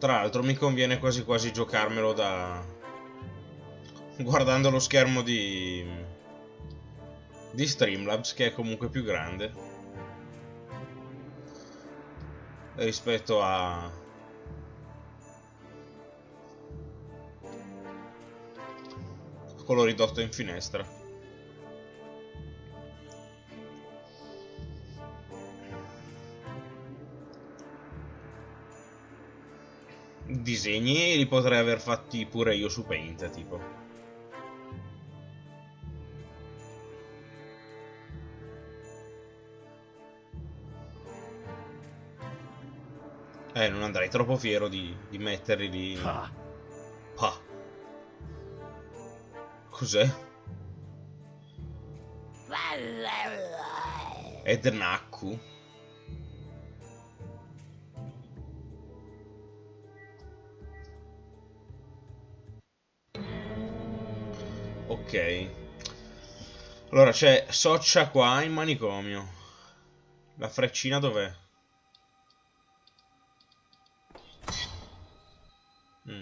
Tra l'altro mi conviene quasi quasi giocarmelo da... guardando lo schermo di Streamlabs, che è comunque più grande rispetto a quello ridotto in finestra. I disegni li potrei aver fatti pure io su Paint, tipo. Non andrei troppo fiero di metterli lì. Pa. Cos'è? Edna Harvey. Ok. Allora c'è Soccia qua in manicomio. La freccina dov'è?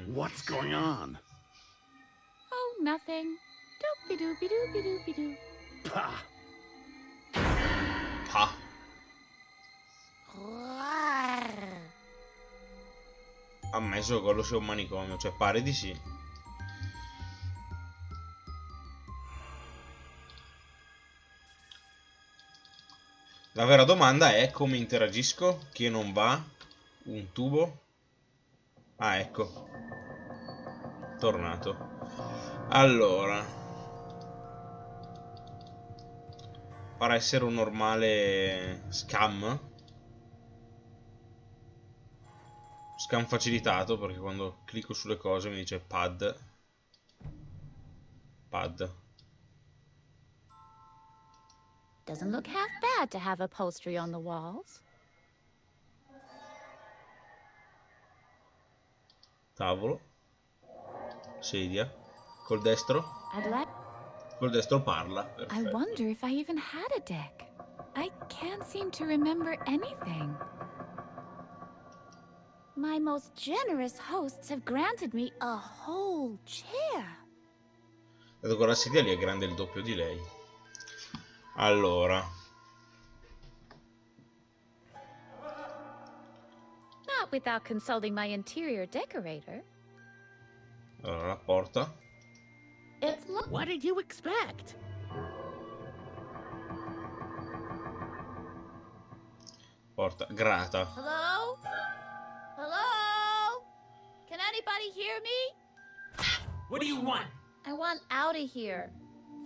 What's going on? Oh, nothing. Doopy-doopy-doopy-doopy-doo. Pah! Pa. Ammesso che quello sia un manicomio, cioè pare di sì. La vera domanda è come interagisco? Che non va? Un tubo? Ah, ecco. Tornato. Allora. Pare essere un normale scam. Scam facilitato, perché quando clicco sulle cose mi dice pad. Pad. Doesn't look half bad to have upholstery on the walls. Tavolo. Sedia. Col destro. Col destro parla. Perfetto. I wonder if I even had a deck. I can't seem to remember anything. My most generous hosts have granted me a whole chair. Vedo che la sedia lì è grande il doppio di lei. Allora. Not without consulting my interior decorator. Allora, la porta. What did you expect? Porta grata. Hello? Hello? Can anybody hear me? What do you want? I want out of here.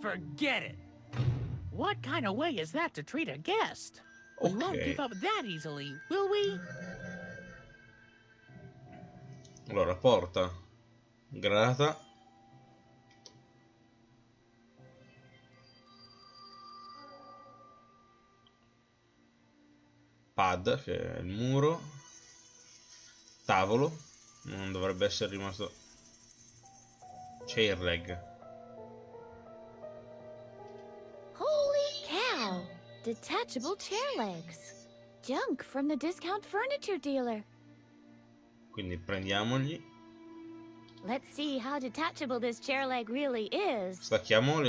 Forget it. What kind of way is that to treat a guest? We won't give up that easily, will we? Allora, porta grata. Pad, che è il muro. Tavolo. Non dovrebbe essere rimasto. Chair leg. Holy cow! Detachable chair legs. Junk from the discount furniture dealer. Quindi prendiamogli. Let's see how detachable this chair leg really is. Stacchiamo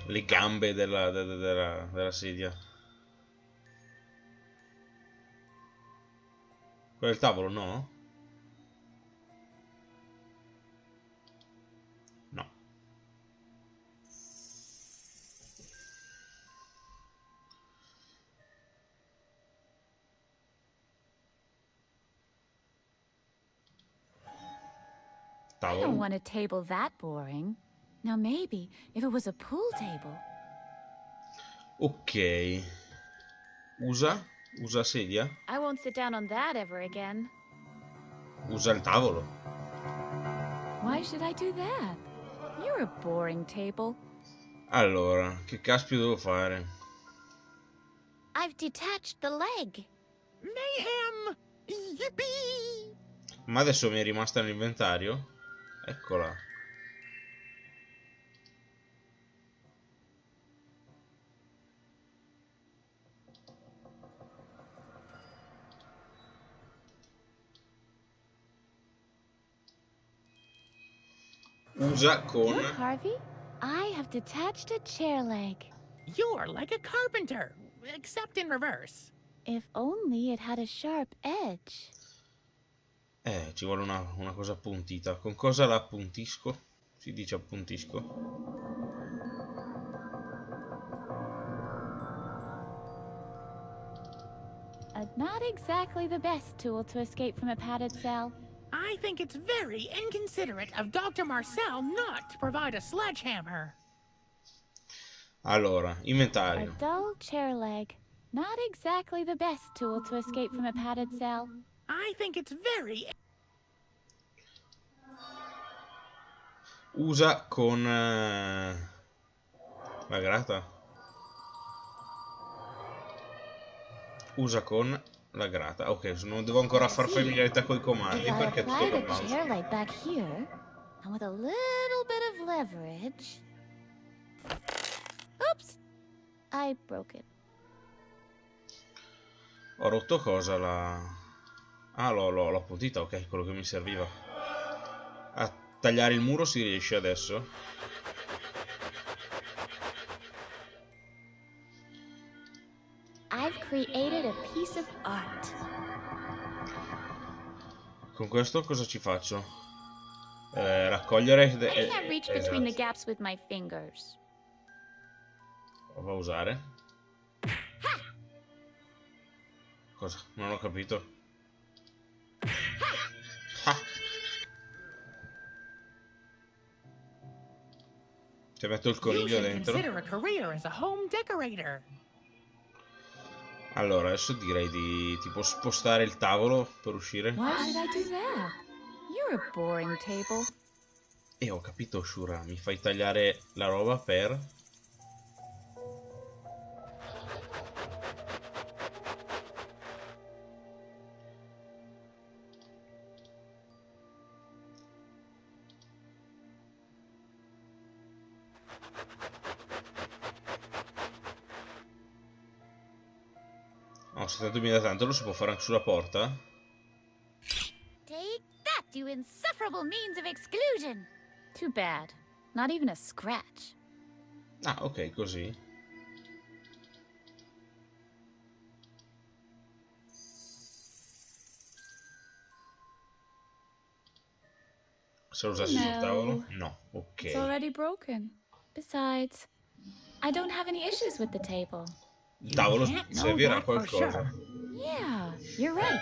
le gambe della sedia. Quello è il tavolo, no? No. I don't want a table that boring. Now maybe if it was a pool table. Ok. Usa sedia. I won't sit down on that ever again. Usa il tavolo. Why should I do that? You're a boring table. Allora, che caspito devo fare? I've detached the leg. Mayhem! Yippee! Ma adesso mi è rimasta nell'inventario? Eccola. Usa con... Look, Harvey, I have detached a chair leg. You're like a carpenter, except in reverse. If only it had a sharp edge. Ci vuole una cosa appuntita. Con cosa la appuntisco? Si dice appuntisco. Not exactly the best tool to escape from a padded cell. I think it's very inconsiderate of Dr. Marcel not to provide a sledgehammer. Allora, inventario. A dull chair leg. Not exactly the best tool to escape from a padded cell. I think it's very... Usa con la grata. Usa con la grata. Ok, non devo ancora far familiarità con i comandi If I perché è tutto apply per the mouse. chair leg back here, and with a little bit of leverage... Oops! I broke it. Ho rotto cosa? Ah, l'ho appuntita, ok, quello che mi serviva. A tagliare il muro si riesce adesso? I've created a piece of art. Con questo cosa ci faccio? Raccogliere... I can't reach between the esatto. gaps with my fingers. Va a usare? Cosa? Non ho capito. Ah. Ti metto il You coniglio should dentro. consider a career as a home decorator. Allora, adesso direi di tipo spostare il tavolo per uscire. Why should I do that? You're a boring table. E ho capito, Shura, mi fai tagliare la roba per... Oh, 70.000 tanto lo si può fare anche sulla porta? Take that, you insufferable means of exclusion! Too bad. Not even a scratch. Ah, ok, così. Se lo usassi sul tavolo? No, ok. It's already broken. Besides, I don't have any issues with the table. Il tavolo can't know servirà a that for qualcosa. sure. Yeah, you're right.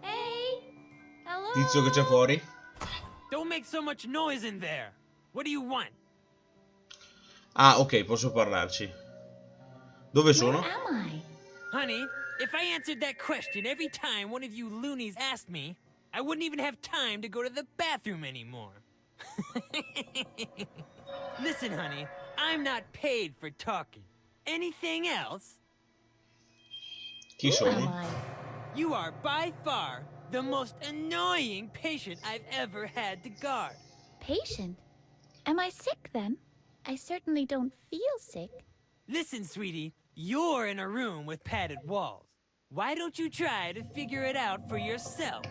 Hey! Hello? Tizio che c'è fuori? Don't make so much noise in there. What do you want? Ah, ok, posso parlarci. Dove Where sono? am I? Honey, if I answered that question every time one of you loonies asked me, I wouldn't even have time to go to the bathroom anymore. Listen, honey, I'm not paid for talking. Anything else? Chi Who am sono? I? You are by far the most annoying patient I've ever had to guard. Patient? Am I sick then? I certainly don't feel sick. Listen, sweetie, you're in a room with padded walls. Why don't you try to figure it out for yourself?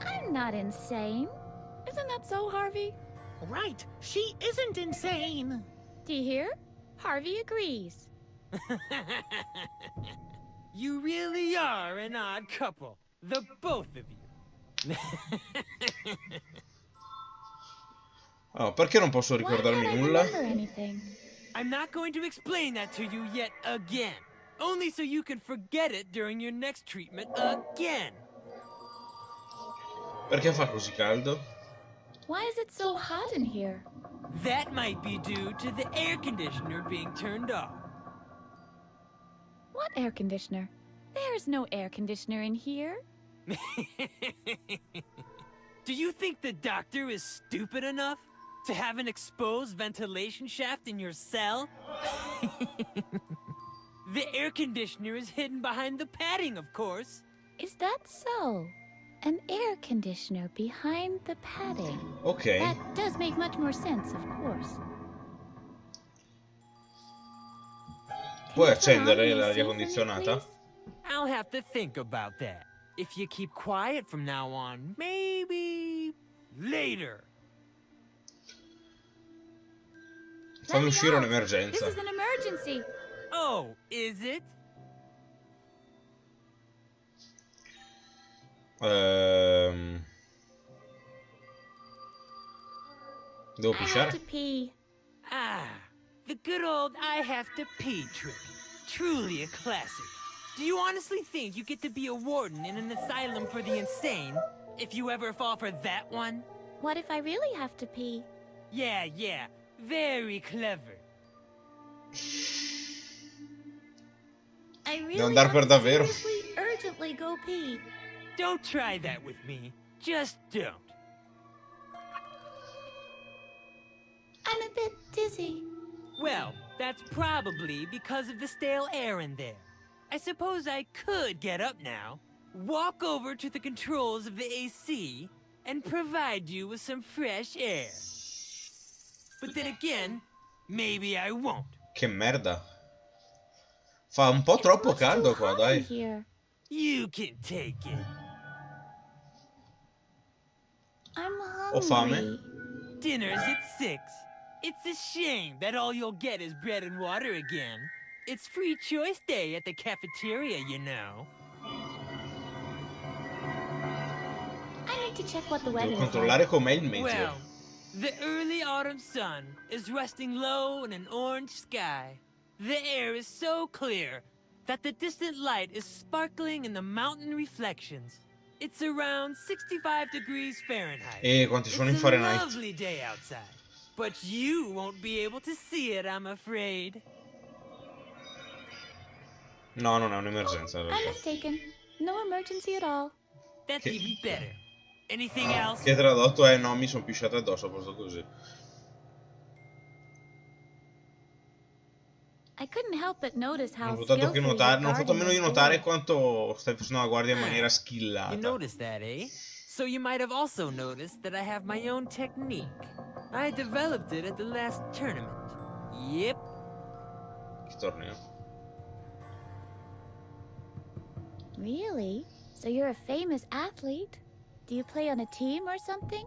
I'm not insane. Isn't that so, Harvey? Right, she isn't insane. Do you hear? Harvey agrees. You really are an odd couple, the both of you. Oh, perché non posso Why ricordarmi can't I nulla? remember anything? I'm not going to explain that to you yet again. Only so you can forget it during your next treatment again. Perché fa così caldo? Why is it so hot in here? That might be due to the air conditioner being turned off. What air conditioner? There's no air conditioner in here. Do you think the doctor is stupid enough to have an exposed ventilation shaft in your cell? The air conditioner is hidden behind the padding, of course. Is that so? An air conditioner behind the padding. Ok. That does make much more sense, of course. Puoi Can you turn on accendere the AC l'aria for me, condizionata? please? I'll have to think about that. If you keep quiet from now on, maybe later. Fammi uscire This un'emergenza. is an emergency. Oh, is it? Devo I have pisciare? to pee. Ah, the good old I have to pee trick. Truly a classic. Do you honestly think you get to be a warden in an asylum for the insane if you ever fall for that one? What if I really have to pee? Yeah, very clever. I really Devo andare have per to davvero. seriously, urgently go pee. Don't try that with me. Just don't. I'm a bit dizzy. Well, that's probably because of the stale air in there. I suppose I could get up now, walk over to the controls of the AC, and provide you with some fresh air. But then again, maybe I won't. Che merda. Fa un po' troppo It's much caldo too qua, hot dai. in here. You can take it. I'm Ho fame. hungry. Dinner's at 6. It's a shame that all you'll get is bread and water again. It's free choice day at the cafeteria, you know. I need to check what the weather Devo is controllare like. com'è il meteo. Well, the early autumn sun is resting low in an orange sky. The air is so clear that the distant light is sparkling in the mountain reflections. It's around 65 degrees Fahrenheit. Quanti sono in It's a Fahrenheit? lovely day outside, but you won't be able to see it, I'm afraid. No, non è un'emergenza in I'm realtà. mistaken. No emergency at all. That's even better. Anything else? Che tradotto è no, mi sono pisciato addosso, a posto così. I couldn't help but notice how Non ho fatto skillfully non ho fatto a meno di notare quanto stai facendo la guardia in maniera You skillata. noticed that, eh? So you might have also noticed that I have my own technique. I developed it at the last tournament. Yep. Che torneo? Really? So you're a famous athlete? Do you play on a team or something?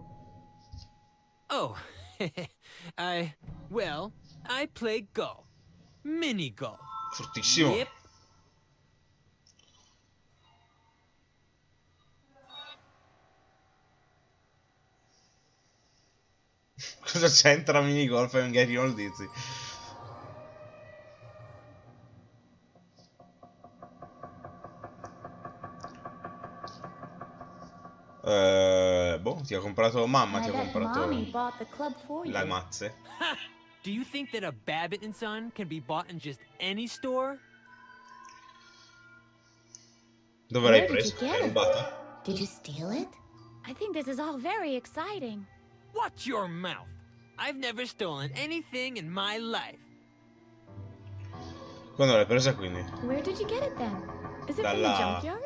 Oh, I play golf. Mini golf. Fortissimo. Yep. Cosa c'entra minigolf e un Gary Oldizzi? Boh, ti ha comprato mamma, ti I ha bet comprato Mommy bought the club for you. le mazze. Ha! Do you think that a Babbitt & Son can be bought in just any store? Dove Where l'hai did presa? you get L'hai it? rubata? Did you steal it? I think this is all very exciting. Watch your mouth. I've never stolen anything in my life. Quando l'hai presa quindi? Where did you get it then? Is it from the Dalla- junkyard?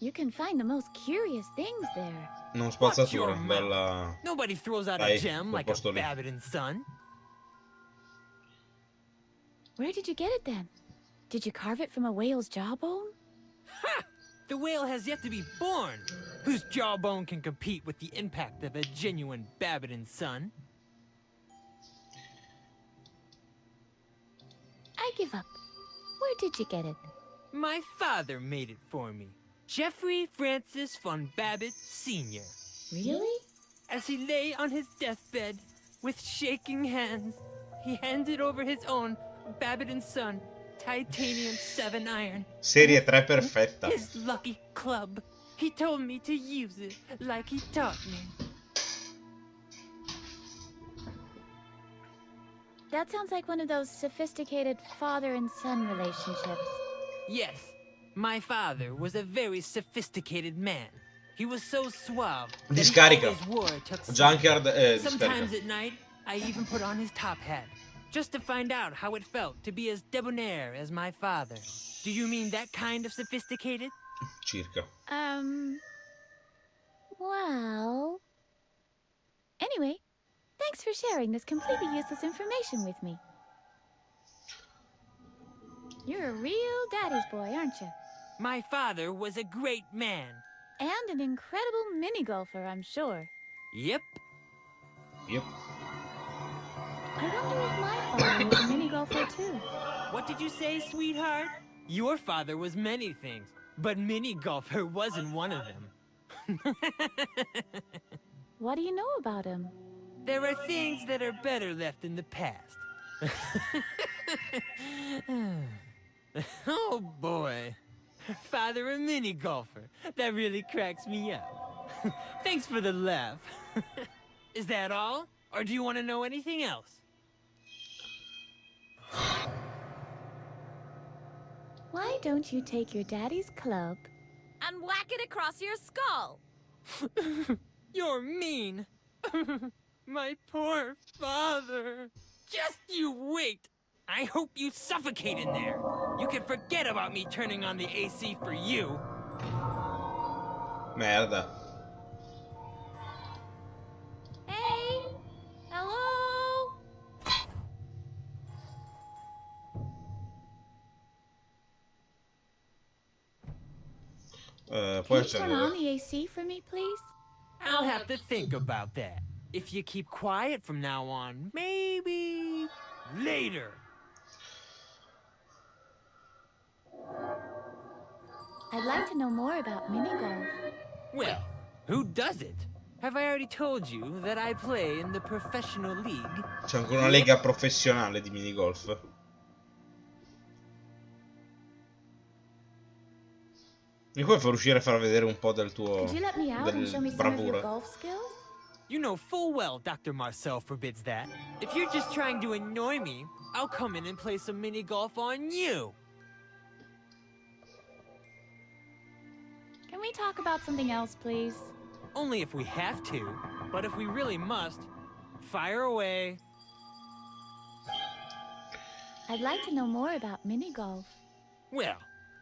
You can find the most curious things there. Non Watch spazzatura, your mouth. dalla... Nobody throws out Dai, a gem quel like a posto lì. Babbitt & Son. Where did you get it then? Did you carve it from a whale's jawbone? Ha! The whale has yet to be born. Whose jawbone can compete with the impact of a genuine Babbitt & Son? I give up. Where did you get it? My father made it for me. Jeffrey Francis von Babbitt Sr. Really? As he lay on his deathbed, with shaking hands, he handed over his own Babbitt & Son titanium 7 iron. Serie 3 perfetta. His lucky club. He told me to use it like he taught me. That sounds like one of those sophisticated father and son relationships. Yes, my father was a very sophisticated man. He was so suave that he Discarica. always wore a tuxedo. Junkyard, Sometimes discarica. at night, I even put on his top hat, just to find out how it felt to be as debonair as my father. Do you mean that kind of sophisticated? Circa. Well... Anyway, thanks for sharing this completely useless information with me. You're a real daddy's boy, aren't you? My father was a great man. And an incredible mini golfer, I'm sure. Yep. Yep. I wonder if my father was a mini golfer too. What did you say, sweetheart? Your father was many things, but mini golfer wasn't one of them. What do you know about him? There are things that are better left in the past. Oh boy. Father a mini golfer. That really cracks me up. Thanks for the laugh. Is that all? Or do you want to know anything else? Why don't you take your daddy's club and whack it across your skull? You're mean. My poor father. Just you wait. I hope you suffocate in there. You can forget about me turning on the AC for you. Merda. Hey! Hello? Puoi Can you turn on accendere. the AC for me, please? I'll have to think about that. If you keep quiet from now on, maybe later. I'd like to know more about mini golf. Well, who doesn't? Have I already told you that I play in the professional league? C'è ancora una lega professionale di minigolf. Mi puoi far uscire e far vedere un po' del tuo... Could you let me out and show me del some of your bravura? golf skills? You know full well Dr. Marcel forbids that. If you're just trying to annoy me, I'll come in and play some mini golf on you. Can we talk about something else, please? Only if we have to, but if we really must, fire away. I'd like to know more about mini golf. Well,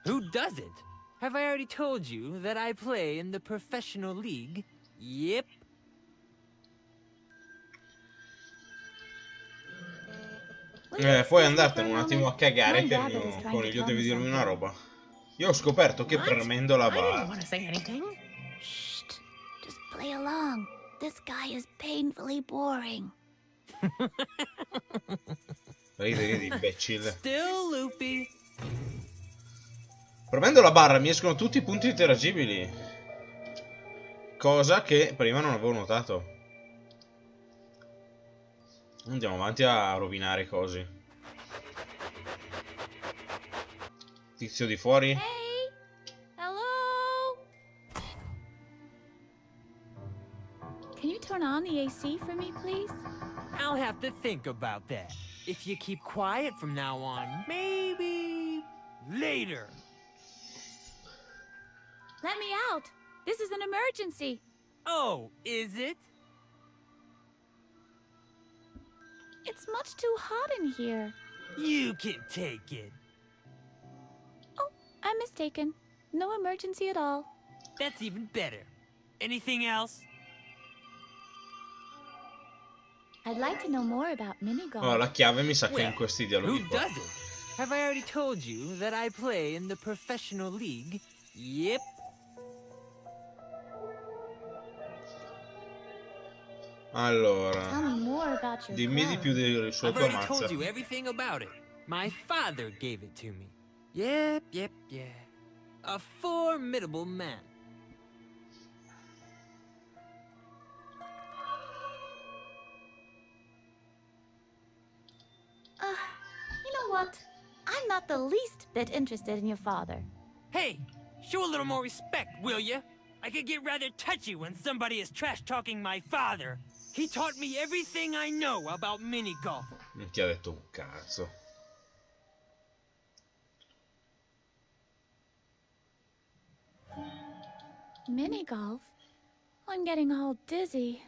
who doesn't? Have I already told you that I play in the professional league? Yep. Puoi andartene un attimo a cagare My che dad il is mio trying to coniglio tell deve me dirmi una something. roba. Io ho scoperto che What? premendo la I didn't barra... want to say anything. Shh. Just play along. This guy is painfully boring. Ridi, imbecille. Still loopy. Premendo la barra mi escono tutti i punti interagibili. Cosa che prima non avevo notato. Andiamo avanti a rovinare cose. Tizio di fuori. Hey! Hello? Can you turn on the AC for me, please? I'll have to think about that. If you keep quiet from now on, maybe later. Let me out. This is an emergency. Oh, is it? It's much too hot in here. You can take it. Oh, I'm mistaken. No emergency at all. That's even better. Anything else? I'd like to know more about mini golf. Oh, la chiave mi sa che è in Well, questi who dialoghi qua. doesn't? Have I already told you that I play in the professional league? Yep. Allora, Tell me more about your dimmi di club. più sulla I've tua already told mazza. you everything about it. My father gave it to me. Yep. A formidable man. You know what? I'm not the least bit interested in your father. Hey, show a little more respect, will ya? I could get rather touchy when somebody is trash-talking my father. He taught me everything I know about mini-golf. Non ti ha detto un cazzo. Mini golf? I'm getting all dizzy.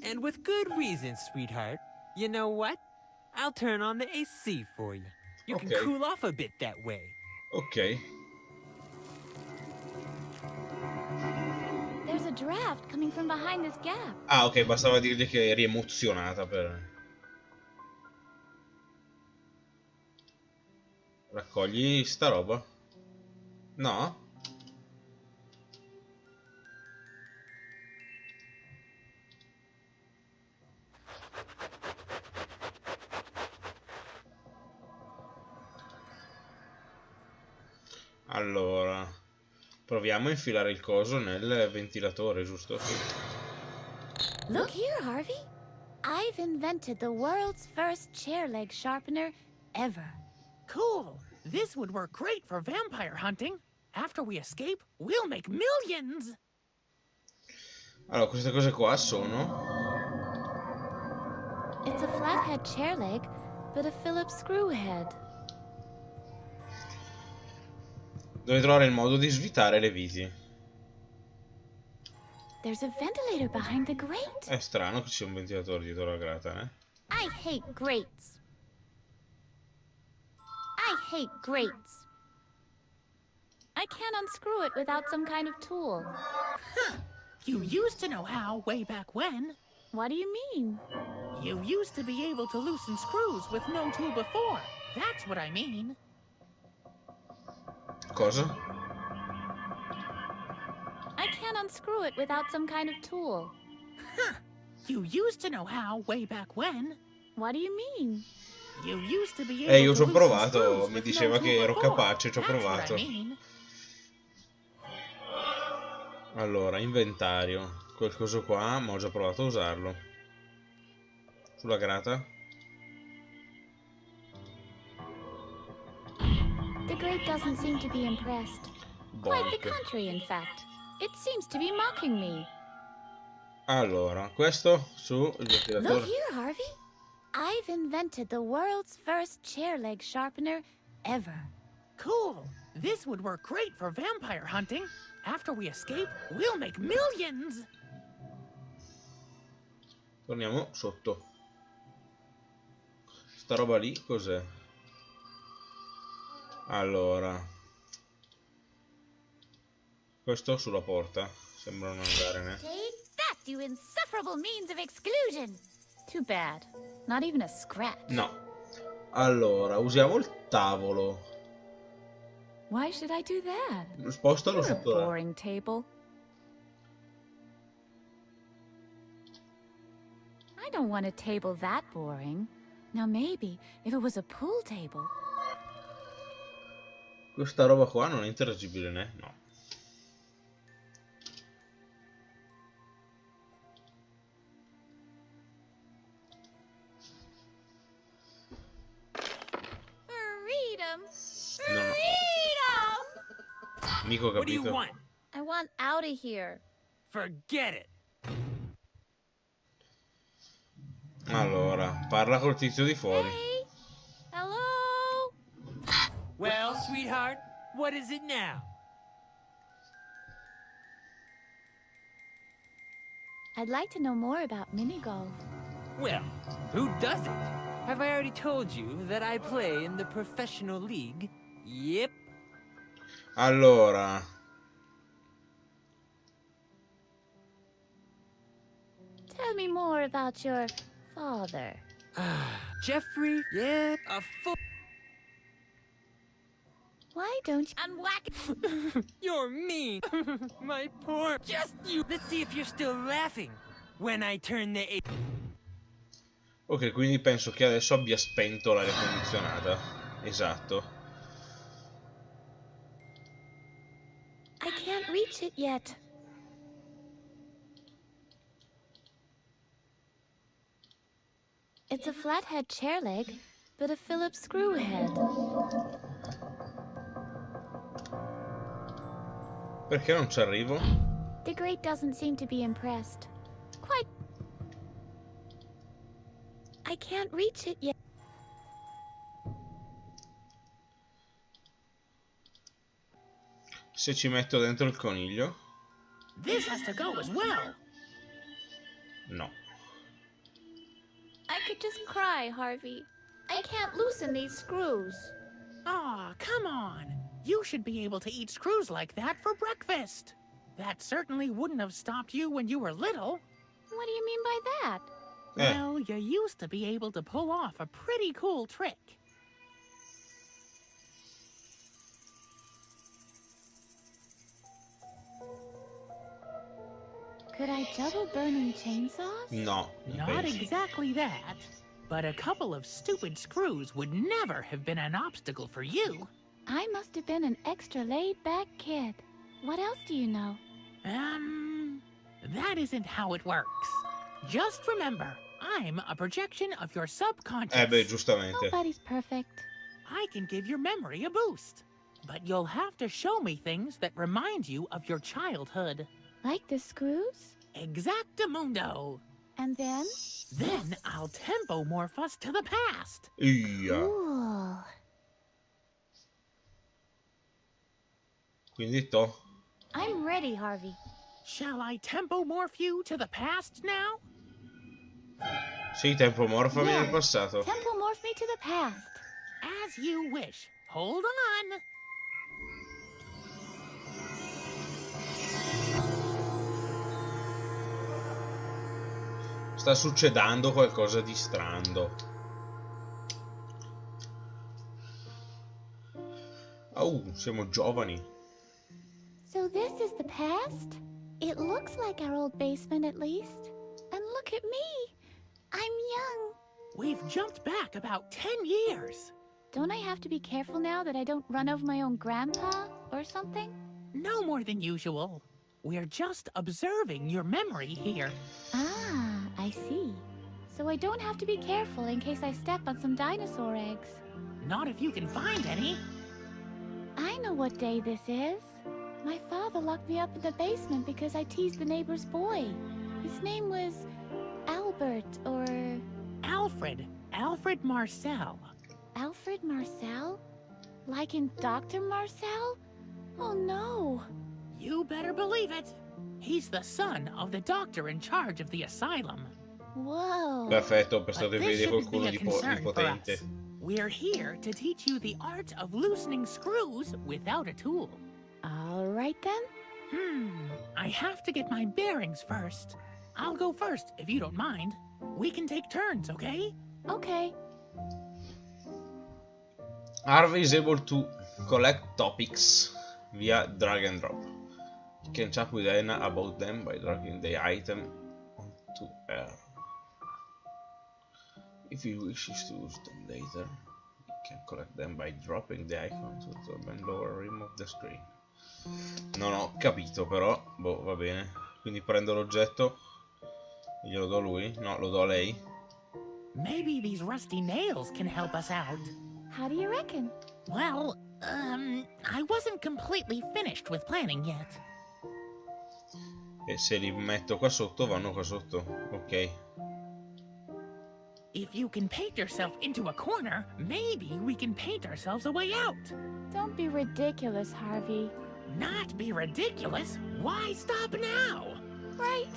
And with good reason, sweetheart. You know what? I'll turn on the AC for you. You can Okay. cool off a bit that way. Ok. There's a draft coming from behind this gap. Ah, ok, bastava dirgli che eri emozionata per... Raccogli sta roba. No? Allora, proviamo a infilare il coso nel ventilatore, giusto? Look here, Harvey. I've invented the world's first chair leg sharpener ever. Cool. This would work great for vampire hunting. After we escape, we'll make millions. Allora, queste cose qua sono... It's a flathead chair leg, but a Phillips screw head. Devo trovare il modo di svitare le viti. There's a ventilator behind the grate. È strano che ci sia un ventilatore dietro la grata, eh? I hate grates. I hate grates. I can't unscrew it without some kind of tool. Huh. You used to know how way back when. What do you mean? You used to be able to loosen screws with no tool before. That's what I mean. Cosa? I can't unscrew it without some kind of tool. Huh. You used to know how way back when. What do you mean? You used to be able Io ci ho to loosen provato, screws mi with diceva no che tool ero before. capace, ci ho That's what provato. I mean. Allora, inventario. Quel coso qua, ma ho già provato a usarlo. Sulla grata. The grate doesn't seem to be impressed. Quite the Bonk. contrary, in fact. It seems to be mocking me. Allora, questo su il Look ventilatore. here, Harvey. I've invented the world's first chair leg sharpener ever. Cool. This would work great for vampire hunting. After we escape, we'll make millions. Torniamo sotto. Sta roba lì cos'è? Allora, questo sulla porta. Sembra non andare, né? Take that, you insufferable means of exclusion. Too bad. Not even a scratch. No. Allora, usiamo il tavolo. Why should I do that? Spostalo You're a sotto là. boring table. I don't want a table that boring. Now maybe if it was a pool table. Questa roba qua non è interagibile, né? No. Freedom! No, no. Freedom! Mica ho What do you capito. want? I want out of here. Forget it. Allora, parla col tizio di fuori. Hey! Hello? Well, sweetheart, what is it now? I'd like to know more about mini golf. Well, who doesn't? Have I already told you that I play in the professional league? Yep. Allora, Tell me more about your father. Jeffrey, yeah, a fool. Why don't you unwhack? You're mean. My poor. Just you. Let's see if you're still laughing when I turn the. ok, quindi penso che adesso abbia spento l'aria condizionata. Esatto. I can't reach it yet. It's a flathead chair leg, but a Phillips screw head. Perché non ci arrivo? The grate doesn't seem to be impressed. Quite. I can't reach it yet. Se ci metto dentro il coniglio? This has to go as well. No. I could just cry, Harvey. I can't loosen these screws. Aw, come on. You should be able to eat screws like that for breakfast. That certainly wouldn't have stopped you when you were little. What do you mean by that? Well, you used to be able to pull off a pretty cool trick. Could I juggle burning chainsaws? No, non Not penso. exactly that. But a couple of stupid screws would never have been an obstacle for you. I must have been an extra laid-back kid. What else do you know? That isn't how it works. Just remember, I'm a projection of your subconscious. Beh, giustamente. Nobody's perfect. I can give your memory a boost. But you'll have to show me things that remind you of your childhood. Like the screws? Exactamundo. And then? Then I'll tempomorph us to the past. Ia. Cool. Quindi to. I'm ready, Harvey. Shall I tempomorph you to the past now? Sì, tempo morfami Yeah. nel passato. Tempomorph me to the past. As you wish. Hold on. Sta succedendo qualcosa di strano. Siamo giovani. So this is the past? It looks like our old basement at least. And look at me. I'm young. We've jumped back about 10 years. Don't I have to be careful now that I don't run over my own grandpa or something? No more than usual. We're just observing your memory here. Ah, I see. So I don't have to be careful in case I step on some dinosaur eggs. Not if you can find any. I know what day this is. My father locked me up in the basement because I teased the neighbor's boy. His name was Albert or Alfred. Alfred Marcel. Alfred Marcel? Like in Dr. Marcel? Oh no. You better believe it. He's the son of the doctor in charge of the asylum. Whoa. Perfetto, ho But pensato di this vedere shouldn't be qualcuno a di concern for potente. us. We're here to teach you the art of loosening screws without a tool. All right then. I have to get my bearings first. I'll go first, if you don't mind. We can take turns, okay? Okay. Harvey is able to collect topics via drag and drop. You can chat with Edna about them by dragging the item onto her. If he wishes to use them later, you can collect them by dropping the icon to the top and lower rim of the screen. Non ho capito però, boh, va bene. Quindi prendo l'oggetto e glielo do a lui? No, lo do a lei. Maybe these rusty nails can help us out. How do you reckon? Well, I wasn't completely finished with planning yet. E se li metto qua sotto, vanno qua sotto. Ok. If you can paint yourself into a corner, maybe we can paint ourselves a way out. Don't be ridiculous, Harvey. Not be ridiculous? Why stop now? Right.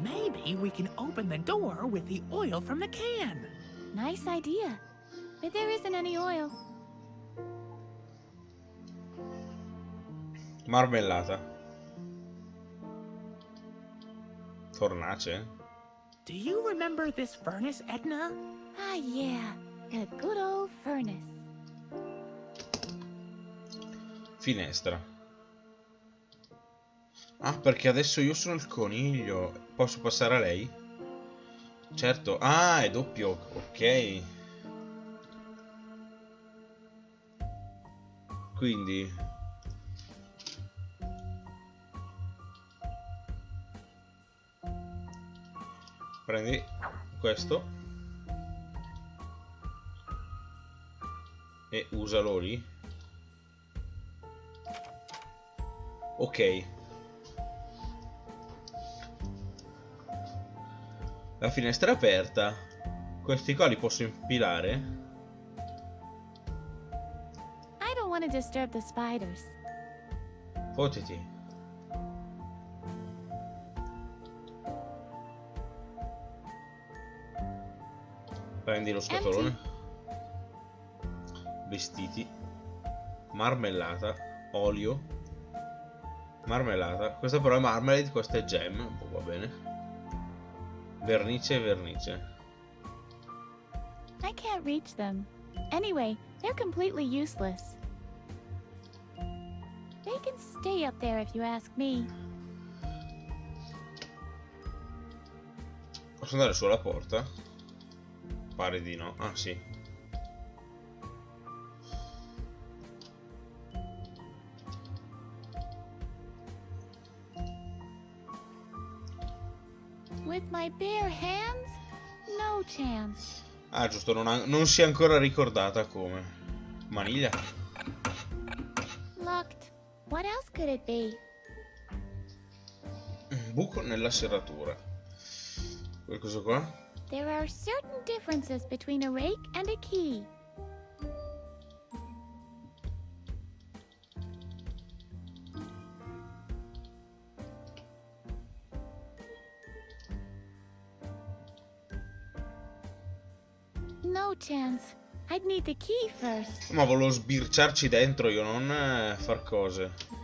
Maybe we can open the door with the oil from the can. Nice idea. But there isn't any oil. Marmellata. Fornace. Do you remember this furnace, Edna? Ah, yeah. A good old furnace. Finestra. Ah, perché adesso io sono il coniglio. Posso passare a lei? Certo. Ah, è doppio. Ok. Quindi prendi questo e usalo lì. Ok. La finestra è aperta. Questi qua li posso impilare. I don't want to disturb the spiders. Fotiti. Prendi lo scatolone. Vestiti. Marmellata. Olio. Marmellata. Questa però è marmalade, questa è jam. Un po' va bene. Vernice e vernice. I can't reach them. Anyway, they're completely useless. They can stay up there if you ask me. Posso andare sulla porta? Pare di no. Ah, sì. With my bare hands? No chance. Ah, giusto, non si è ancora ricordata come. Maniglia? Locked. What else could it be? Buco nella serratura. Quel coso qua? There are certain differences between a rake and a key. No chance. I'd need the key first. Ma volevo sbirciarci dentro io, non far cose.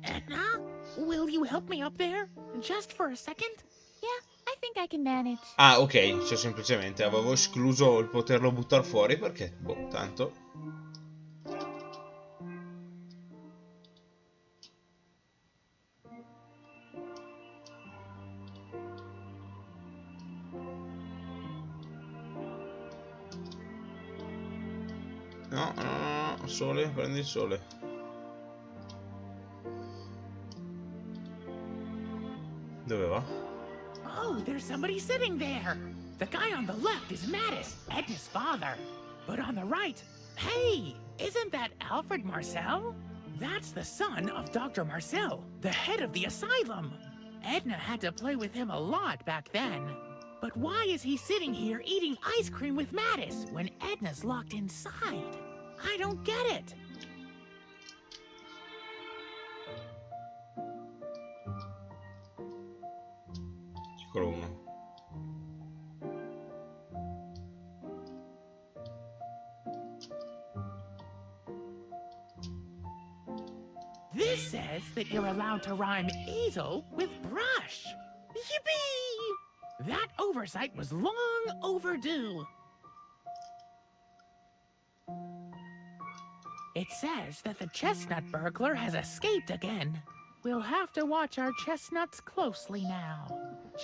Edna? Will you help me up there? Just for a second? Yeah, I think I can manage. Ah, ok, cioè semplicemente avevo escluso il poterlo buttare fuori perché, boh, tanto. No, no, no, no, sole, prendi il sole. Dove va? Oh, there's somebody sitting there. The guy on the left is Mattis, Edna's father. But on the right, hey, isn't that Alfred Marcel? That's the son of Dr. Marcel, the head of the asylum. Edna had to play with him a lot back then. But why is he sitting here eating ice cream with Mattis when Edna's locked inside? I don't get it. Eccolo uno. This says that you're allowed to rhyme easel with brush. Yippee! That oversight was long overdue. It says that the chestnut burglar has escaped again. We'll have to watch our chestnuts closely now.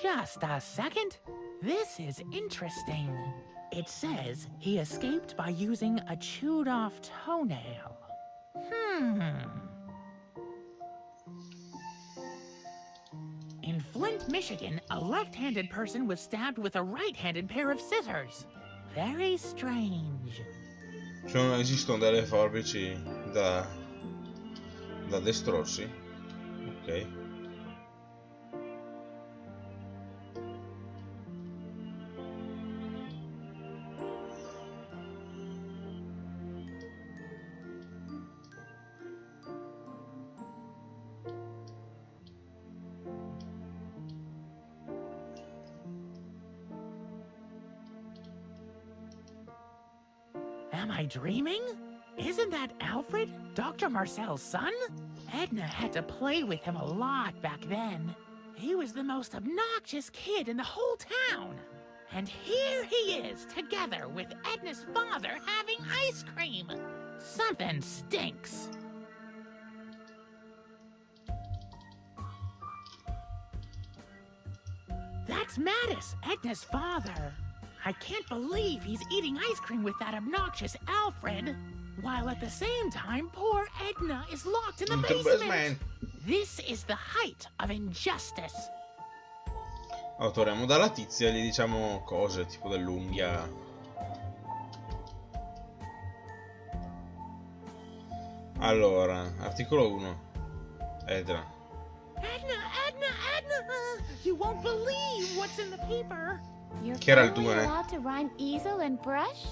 Just a second. This is interesting. It says he escaped by using a chewed-off toenail. In Flint, Michigan, a left-handed person was stabbed with a right-handed pair of scissors. Very strange. Esistono delle forbici da destrorsi? Ok. Am I dreaming? Isn't that Alfred, Dr. Marcel's son? Edna had to play with him a lot back then. He was the most obnoxious kid in the whole town. And here he is, together with Edna's father having ice cream. Something stinks. That's Mattis, Edna's father. I can't believe he's eating ice cream with that obnoxious Alfred, while at the same time poor Edna is locked in the basement. This is the height of injustice. Torniamo dalla tizia e gli diciamo cose tipo dell'unghia. Allora, articolo 1. Edna. Edna! You won't believe what's in the paper. You're Che era il finally 2? allowed to rhyme easel and brush?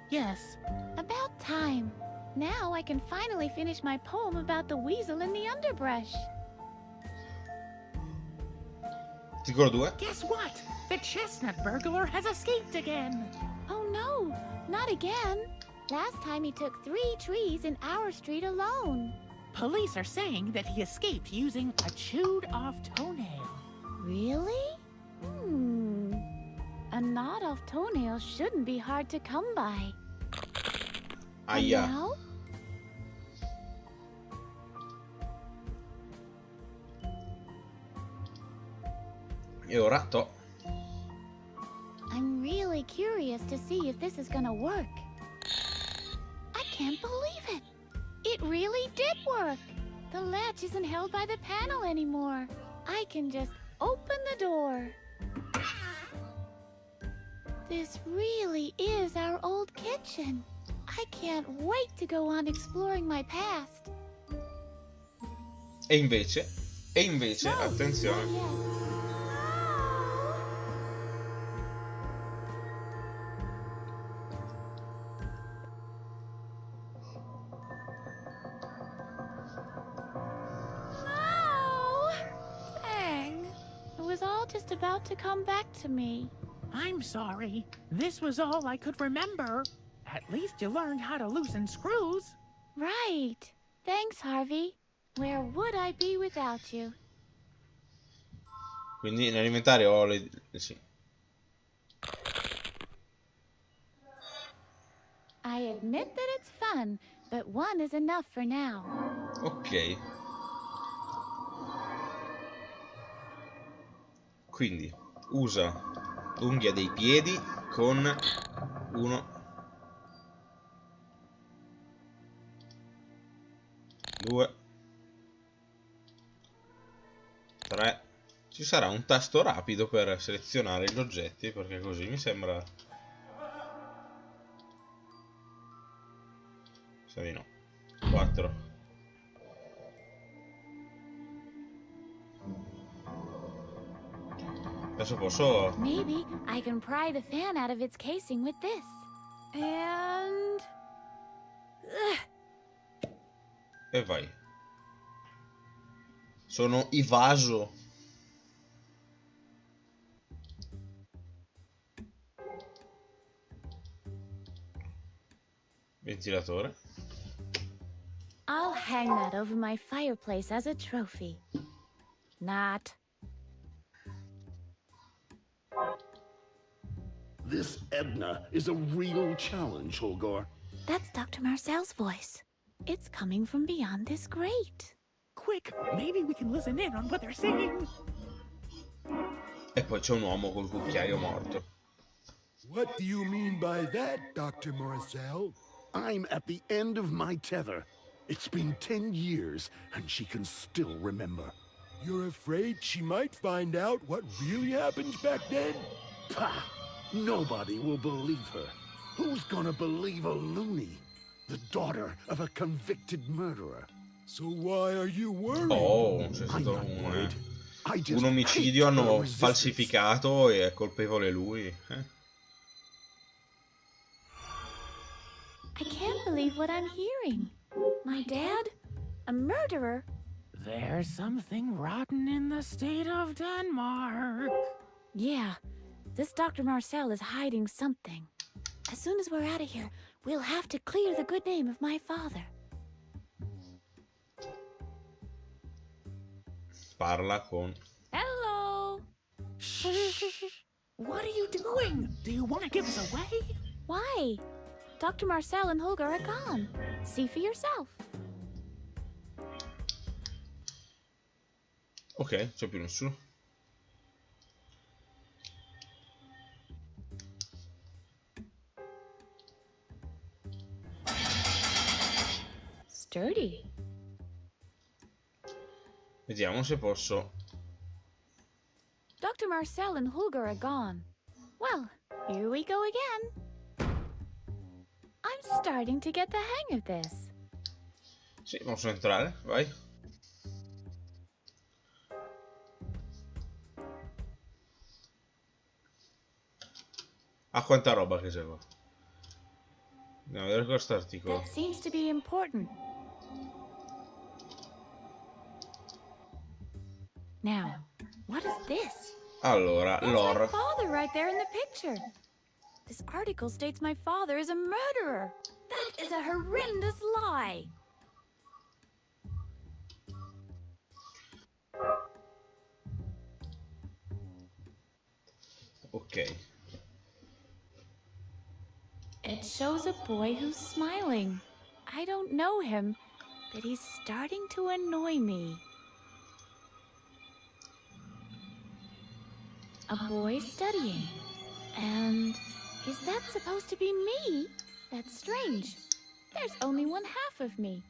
Yes. About time. Now I can finally finish my poem about the weasel in the underbrush. Articolo 2. Guess what? The chestnut burglar has escaped again. Oh no, not again. Last time he took 3 trees in our street alone. Police are saying that he escaped using a chewed-off toenail. Really? A gnawed-off toenail shouldn't be hard to come by. And Aia. now? E ora to. I'm really curious to see if this is gonna work. I can't believe it! It really did work! The latch isn't held by the panel anymore. I can just open the door. This really is our old kitchen. I can't wait to go on exploring my past. E invece, No, attenzione. not yet. No! Dang. It was all just about to come back to me. I'm sorry. This was all I could remember. At least you learned how to loosen screws. Right. Thanks, Harvey. Where would I be without you? Quindi nell'inventario ho le... sì. I admit that it's fun, but one is enough for now. Ok. Quindi usa l'unghia dei piedi con 1, 2, 3. Ci sarà un tasto rapido per selezionare gli oggetti, perché così mi sembra... Sa di no. 4. Adesso posso... Maybe I can pry the fan out of its casing with this. And... Ugh. E vai. Sono evaso. Ventilatore. I'll hang that over my fireplace as a trophy. Not. This Edna is a real challenge, Holgar. That's Dr. Marcel's voice. It's coming from beyond this grate. Quick, maybe we can listen in on what they're saying. E poi c'è un uomo col cucchiaio morto. What do you mean by that, Dr. Marcel? I'm at the end of my tether. It's been 10 years, and she can still remember. You're afraid she might find out what really happened back then? Pah! Nobody will believe her. Who's gonna believe a loony? The daughter of a convicted murderer. So why are you worried? Oh, c'è I'm stato not worried. I just un omicidio, hate her hanno resistance. falsificato e è colpevole lui. I can't believe what I'm hearing. My dad? A murderer? There's something rotten in the state of Denmark. Yeah, this Dr. Marcel is hiding something. As soon as we're out of here, we'll have to clear the good name of my father. Parla con... Hello! What are you doing? Do you want to give us away? Why? Dr. Marcel and Holger are gone. See for yourself. Ok, c'è più nessuno. Sturdy. Vediamo se posso... Dr. Marcel and Holger are gone. Well, here we go again. I'm starting to get the hang of this. Sì, posso entrare, vai. Ah, quanta roba che c'è qua. Andiamo a vedere questo articolo. That seems to be important. Now, what is this? Allora, That's my lore. father right there in the picture. This article states my father is a murderer. That is a horrendous lie. Ok. It shows a boy who's smiling. I don't know him, but he's starting to annoy me. A boy studying. And is that supposed to be me? That's strange. There's only one half of me.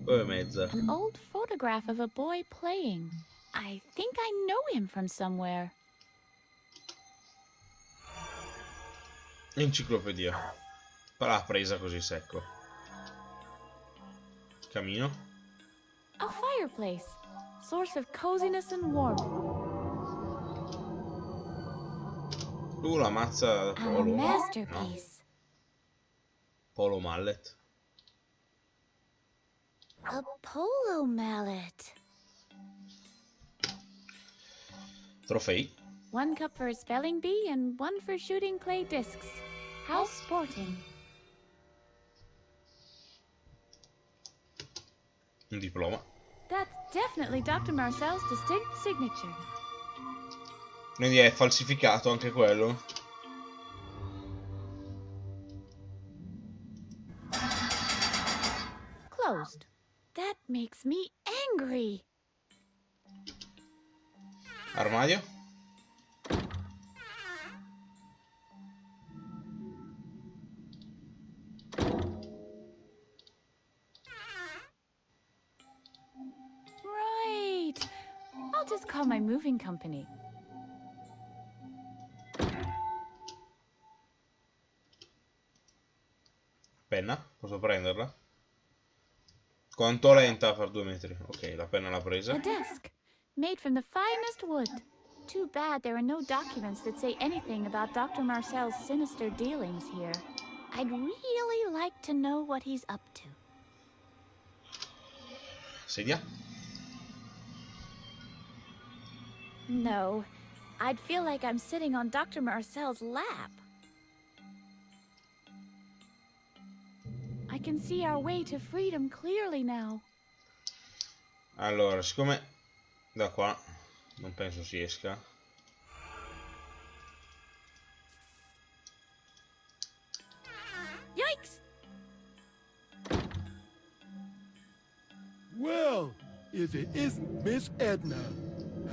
9:30. An old photograph of a boy playing. I think I know him from somewhere. Enciclopedia. L'ha presa così secco. Camino. A fireplace. Source of coziness and warmth. La mazza da A polo. No. masterpiece. Polo mallet. A polo mallet. Trofei. One cup for a spelling bee and one for shooting clay discs. How sporting. Un diploma. That's definitely Dr. Marcel's distinct signature. Quindi è falsificato anche quello. Closed. That makes me angry. Armadio. Right. I'll just call my moving company. Penna. Posso prenderla? Quanto lenta a far 2 metri? Ok, la penna l'ha presa. A desk. Made from the finest wood. Too bad there are no documents that say anything about Dr. Marcel's sinister dealings here. I'd really like to know what he's up to. Sedia. No, I'd feel like I'm sitting on Dr. Marcel's lap. I can see our way to freedom clearly now. Allora, siccome da qua non penso si esca. Yikes! Well, if it isn't Miss Edna,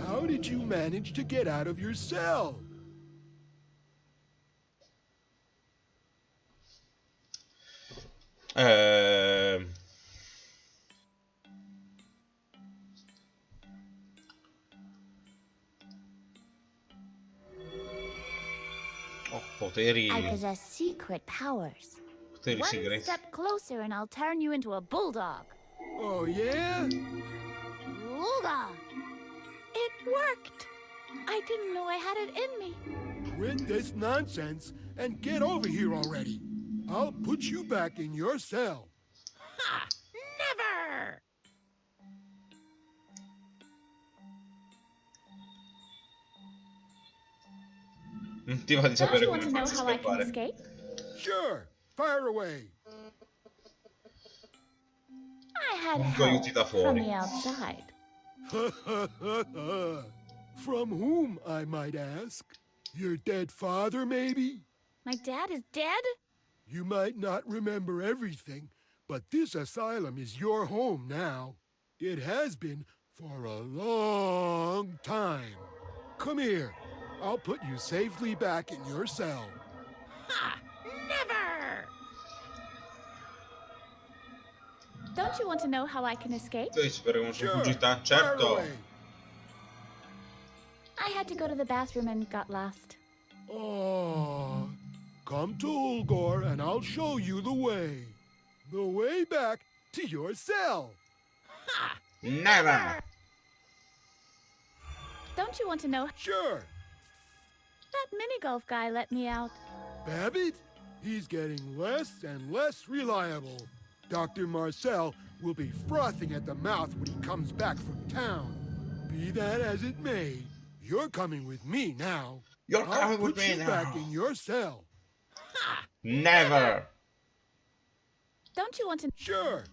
how did you manage to get out of your cell? Ho poteri, I possess secret powers. poteri One segreti. step closer and I'll turn you into a bulldog. Oh, yeah? Bulldog! It worked! I didn't know I had it in me. Quit this nonsense and get over here already. I'll put you back in your cell. Ha! Never! Non ti va di Don't sapere you want come to know faccio a how I can scappare. escape? Sure, fire away. I had Comunque aiuti da help from fuori. the outside. From whom, I might ask? Your dead father, maybe? My dad is dead? You might not remember everything, but this asylum is your home now. It has been for a long time. Come here. I'll put you safely back in your cell. Ha! Never! Don't you want to know how I can escape? Devi sapere come sono Sure, fuggita? fire Certo! away. I had to go to the bathroom and got lost. Oh, come to Ulgor and I'll show you the way. The way back to your cell. Ha! Never! Don't you want to know? Sure. That mini-golf guy let me out. Babbitt, he's getting less and less reliable. Dr. Marcel will be frothing at the mouth when he comes back from town. Be that as it may, You're coming with me now. You're I'll coming with put me you now. back in your cell. Never. Don't you want to... Sure.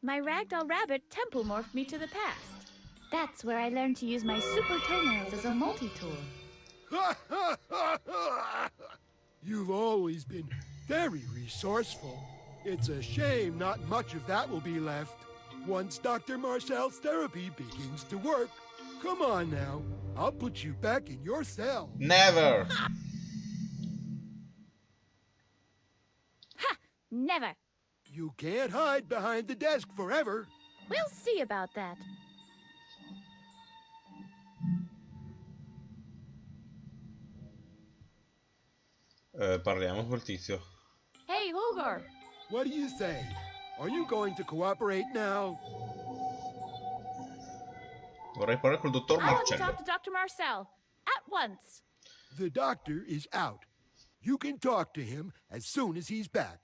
My ragdoll rabbit temple morphed me to the past. That's where I learned to use my super toenails as a multi-tool. You've always been very resourceful. It's a shame not much of that will be left once Dr. Marcel's therapy begins to work. Come on now. I'll put you back in your cell. Never. Ha! Never. You can't hide behind the desk forever. We'll see about that. Parliamo col tizio. Hey, Huger. What do you say? Are you going to cooperate now? Vorrei parlare col dottor I want to Marcello. talk to Dr. Marcel. At once. The doctor is out. You can talk to him as soon as he's back.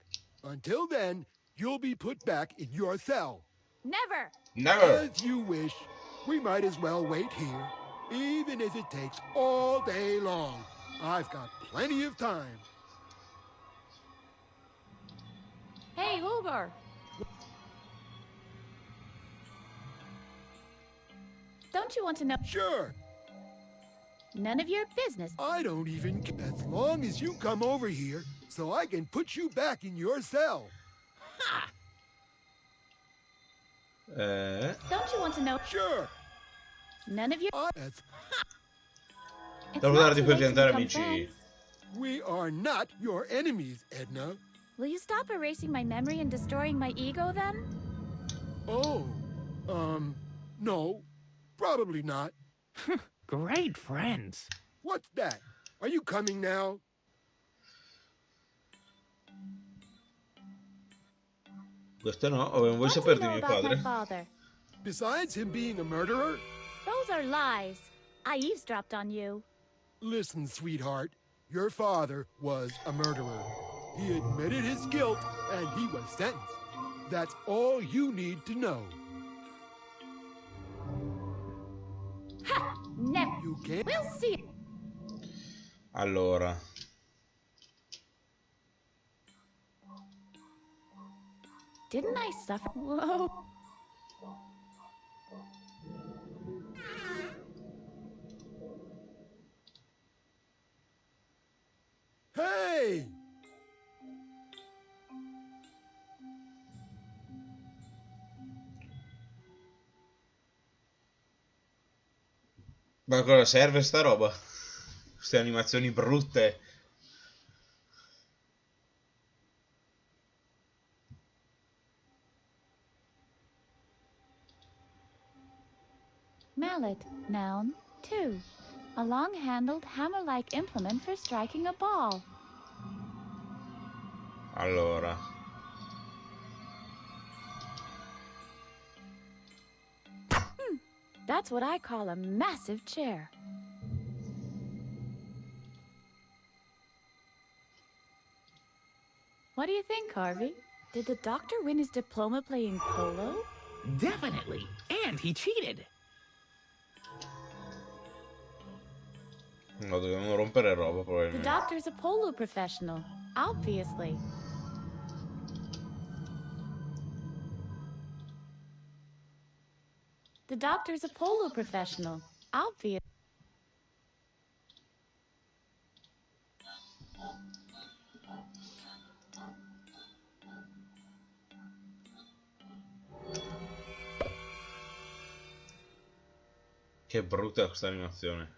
Until then, you'll be put back in your cell. Never. Never. As you wish. We might as well wait here, even if it takes all day long. I've got plenty of time. Hey, Huger. Don't you want to know? Sure. None of your business. I don't even care as long as you come over here so I can put you back in your cell. Don't you want to know? Sure. None of your... That's... It's Devo not dare di too late to diventare become amici. friends. We are not your enemies, Edna. Will you stop erasing my memory and destroying my ego, then? Oh, no. Probably not. Great friends. What's that? Are you coming now? Questo no, vuoi What do you saperti know mio about my padre? father? Besides him being a murderer? Those are lies. I eavesdropped on you. Listen, sweetheart. Your father was a murderer. He admitted his guilt, and he was sentenced. That's all you need to know. Ha! Never. You can't... We'll see. Allora, Didn't I suffer? Whoa. Hey! ma cosa serve sta roba? Queste animazioni brutte. Mallet, noun, 2. A long-handled, hammer-like implement for striking a ball. Allora, That's what I call a massive chair. What do you think, Harvey? Did the doctor win his diploma playing polo? Definitely. And he cheated. no, dobbiamo rompere roba The probabilmente. doctor's a polo professional, obviously. The doctor's a polo professional, obvious. Che brutta questa animazione.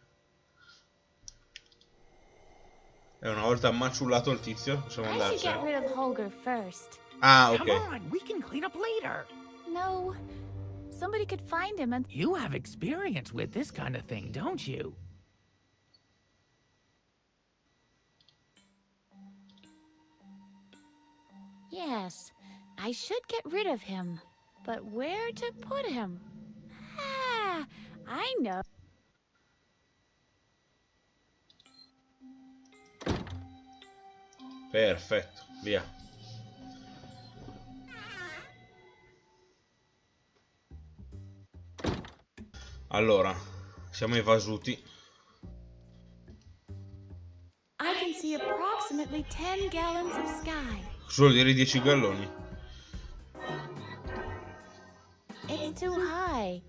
E una volta maciullato il tizio, possiamo I should get andarcene. rid of Holger first. Ah, Come ok. on, we can clean up later. No, somebody could find him and... You have experience with this kind of thing, don't you? Yes, I should get rid of him. But where to put him? Ah, I know. Perfetto, via. Allora, Siamo evasuti. I can see approximately 10 gallons of sky. Solo dire 10 galloni. It's too high.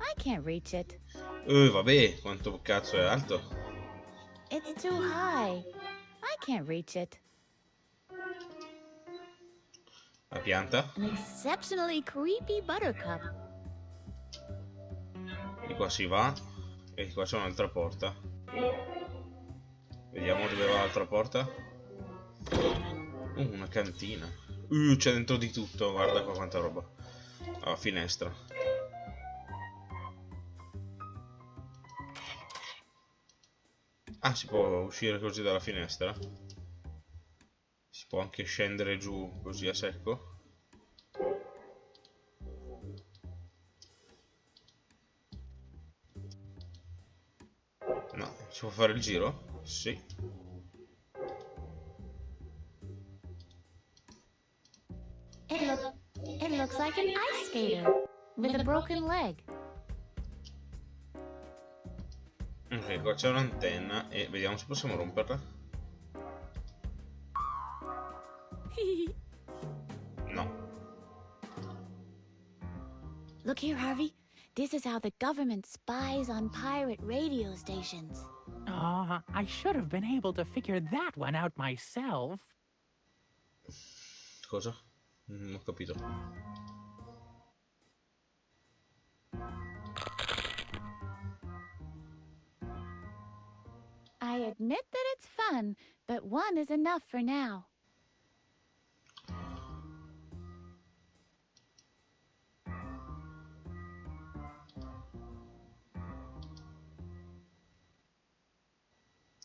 I can't reach it. Vabbè, quanto cazzo è alto? It's too high. I can't reach it. La pianta. An exceptionally creepy buttercup. Di qua si va. E di qua c'è un'altra porta. Vediamo dove va l'altra porta. Una cantina. C'è dentro di tutto. Guarda qua quanta roba. Ah, finestra. Ah, si può uscire così dalla finestra? Si può anche scendere giù così a secco? No, si può fare il giro? Sì. It looks like an ice skater with a broken leg. Ok, qua c'è un'antenna e vediamo se possiamo romperla. No. Look here, Harvey. This is how the government spies on pirate radio stations. Oh, I should have been able to figure that one out myself. Cosa? Non ho capito. I admit that it's fun, but one is enough for now.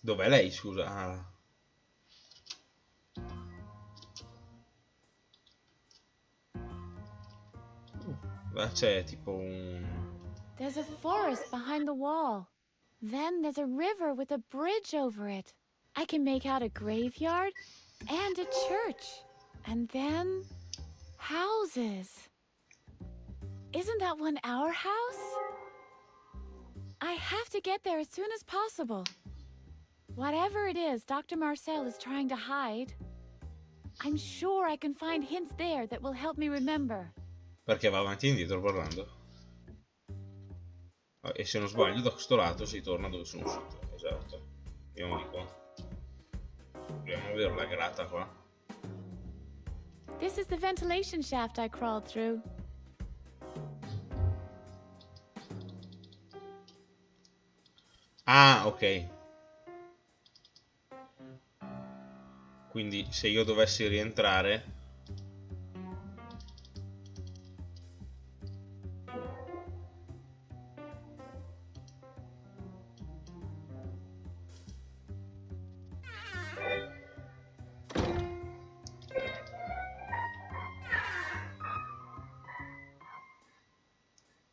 Dov'è lei, scusa? Ah. Là c'è tipo un... There's a forest behind the wall. Then there's a river with a bridge over it. I can make out a graveyard and a church. And then houses. Isn't that one our house? I have to get there as soon as possible. Whatever it is Dr. Marcel is trying to hide, I'm sure I can find hints there that will help me remember. Perché va avanti e indietro parlando. E se non sbaglio da questo lato si torna dove sono uscito. Esatto. Andiamo di qua. Dobbiamo vedere la grata qua. This is the ventilation shaft I crawled through. Ah, ok. Quindi se io dovessi rientrare...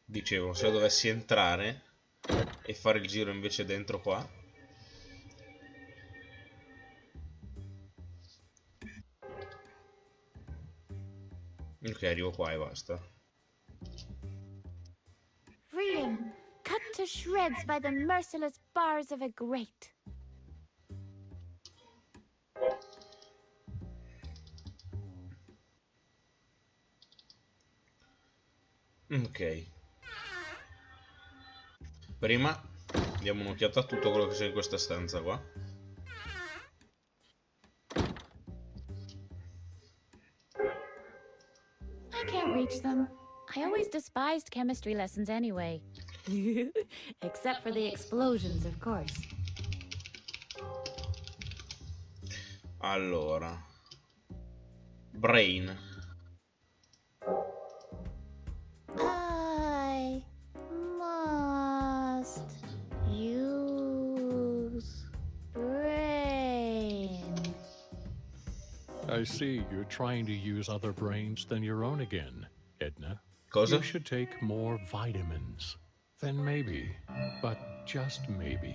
Dicevo, se io dovessi entrare e fare il giro invece dentro qua. Ok, arrivo qua e basta. Freedom, cut to shreds by the merciless bars of a grate. Ok. Prima diamo un'occhiata a tutto quello che c'è in questa stanza qua. I can't reach them. I always despised chemistry lessons anyway. Except for the explosions, of course. Allora. Brain. I must use brain. I see you're trying to use other brains than your own again, Edna. Cosa? You should take more vitamins. Then maybe, but just maybe,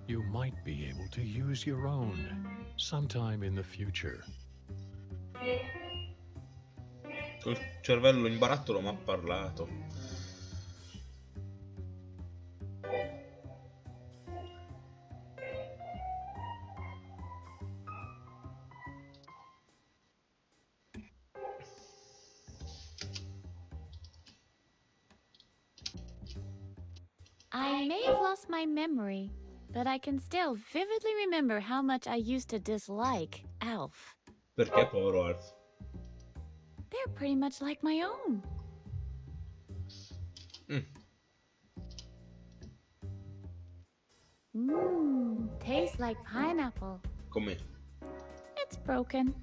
you might be able to use your own sometime in the future. Col cervello in barattolo mi ha parlato. I may have lost my memory, but I can still vividly remember how much I used to dislike Alf. Perché povero Alf? They're pretty much like my own. Tastes like pineapple. Com'è? It's broken.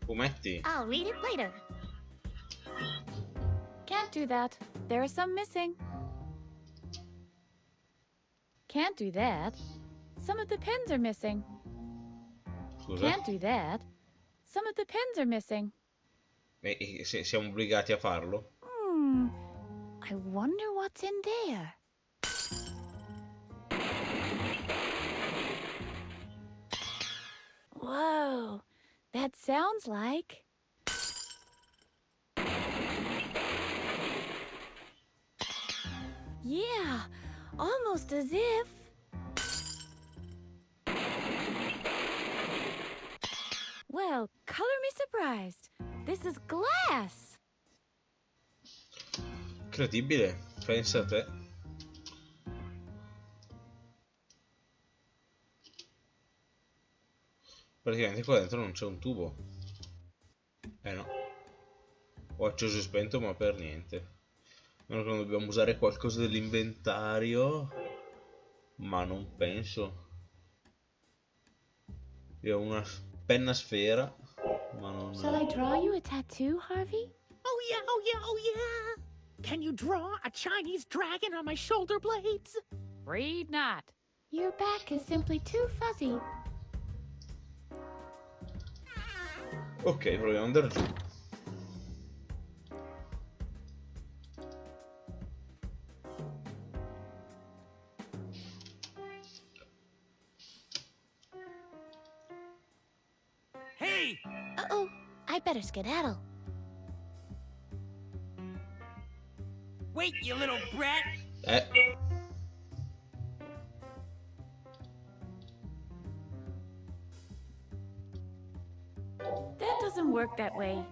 Fumetti? I'll read it later. Can't do that. There are some missing. Can't do that. Some of the pens are missing. Scusa? Can't do that. Some of the pens are missing. Siamo obbligati a farlo? I wonder what's in there. Whoa, that sounds like... Yeah, almost as if... Well, color me surprised. This is glass. Incredibile, pensa a te. Praticamente qua dentro non c'è un tubo. No. Ho acceso e spento ma per niente. A meno che non dobbiamo usare qualcosa dell'inventario. Ma non penso. Io ho una penna sfera. Ma non... Shall I draw you a tattoo, Harvey? Oh yeah, oh yeah, oh yeah! Can you draw a Chinese dragon on my shoulder blades? Read not. Your back is simply too fuzzy. Ok, proviamo ad andare giù. Hey! Uh-oh, I better skedaddle. Wait, you little brat! That doesn't work that way.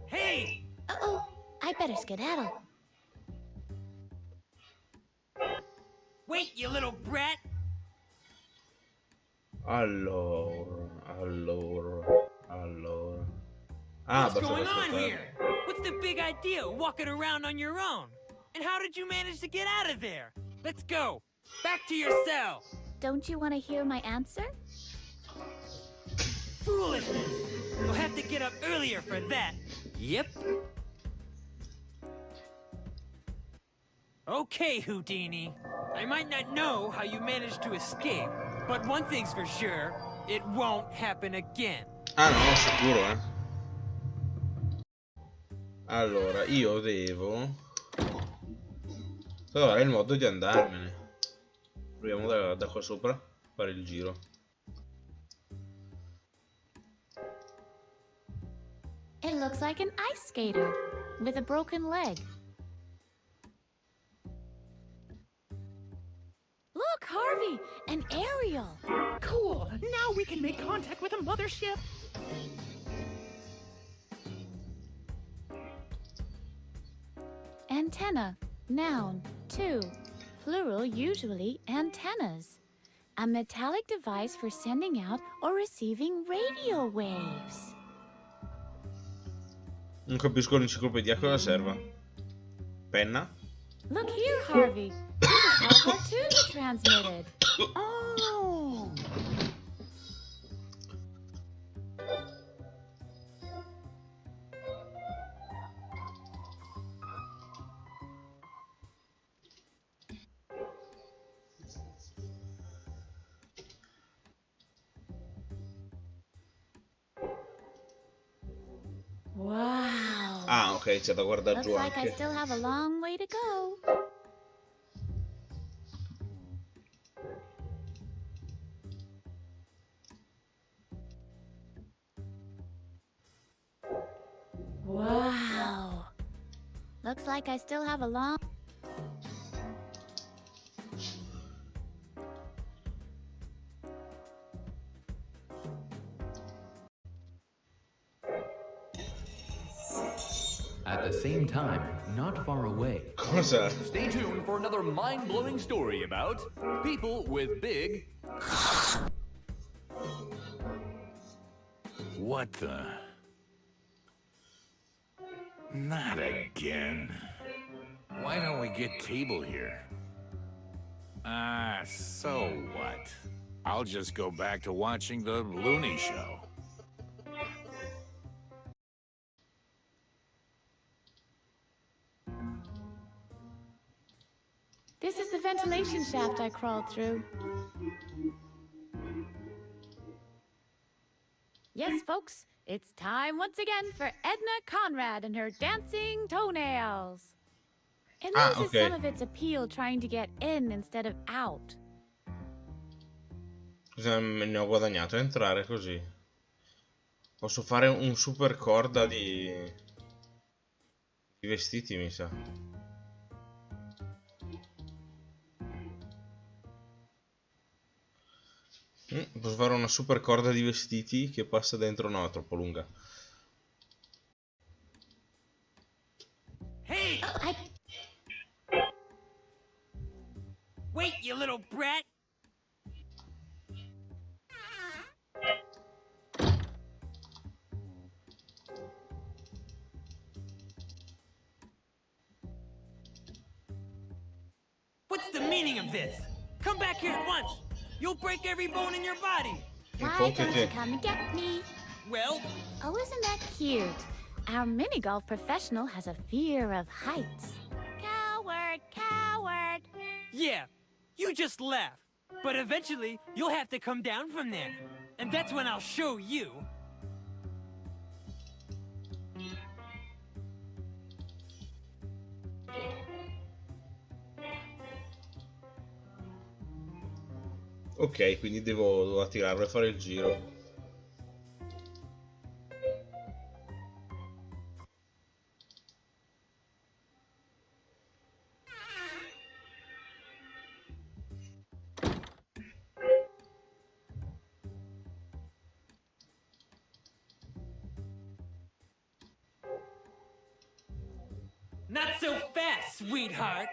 Hey! Uh-oh, I better skedaddle. Wait, you little brat! Allora. Ah, What's basta going on aspettare. here? What's the big idea walking around on your own? And how did you manage to get out of there? Let's go! Back to your cell! Don't you want to hear my answer? Foolishness! You'll have to get up earlier for that. Yep. Okay, Houdini. I might not know how you managed to escape, but one thing's for sure, it won't happen again. Ah no, sicuro, Allora, io devo trovare il modo di andarmene. Proviamo da qua sopra, fare il giro. It looks like an ice skater with a broken leg. Look, Harvey, an aerial. Cool, now we can make contact with a mothership. Antenna, noun, 2. Plural, usually antennas. A metallic device for sending out or receiving radio waves. Non capisco l'enciclopedia a cosa serva. Penna? Look here, Harvey. This is how cartoons are transmitted. Oh! Wow. Ah, ok, c'è da guardare Looks giù like I anche. still have a long way to go. Wow. Looks like I still have a long... At the same time, not far away. Cosa? Stay tuned for another mind-blowing story about people with big... What the? Not again. Why don't we get Table here? So what? I'll just go back to watching the Looney Show. This is the ventilation shaft I crawled through. Yes, folks, it's time once again for Edna Conrad and her dancing toenails. It loses okay. some of its appeal trying to get in instead of out. Cosa ne ho guadagnato a entrare così? Posso fare un super corda di vestiti, mi sa. Posso fare una super corda di vestiti che passa dentro. No, è troppo lunga. Hey! Wait, you little brat! What's the meaning of this? Come back here at once! You'll break every bone in your body! Why don't you come and get me? Well, Oh, isn't that cute? Our mini golf professional has a fear of heights. Coward, coward. yeah, you just laugh. But eventually, you'll have to come down from there. And that's when I'll show you. Ok, quindi devo attirarlo e fare il giro. Not so fast, sweetheart.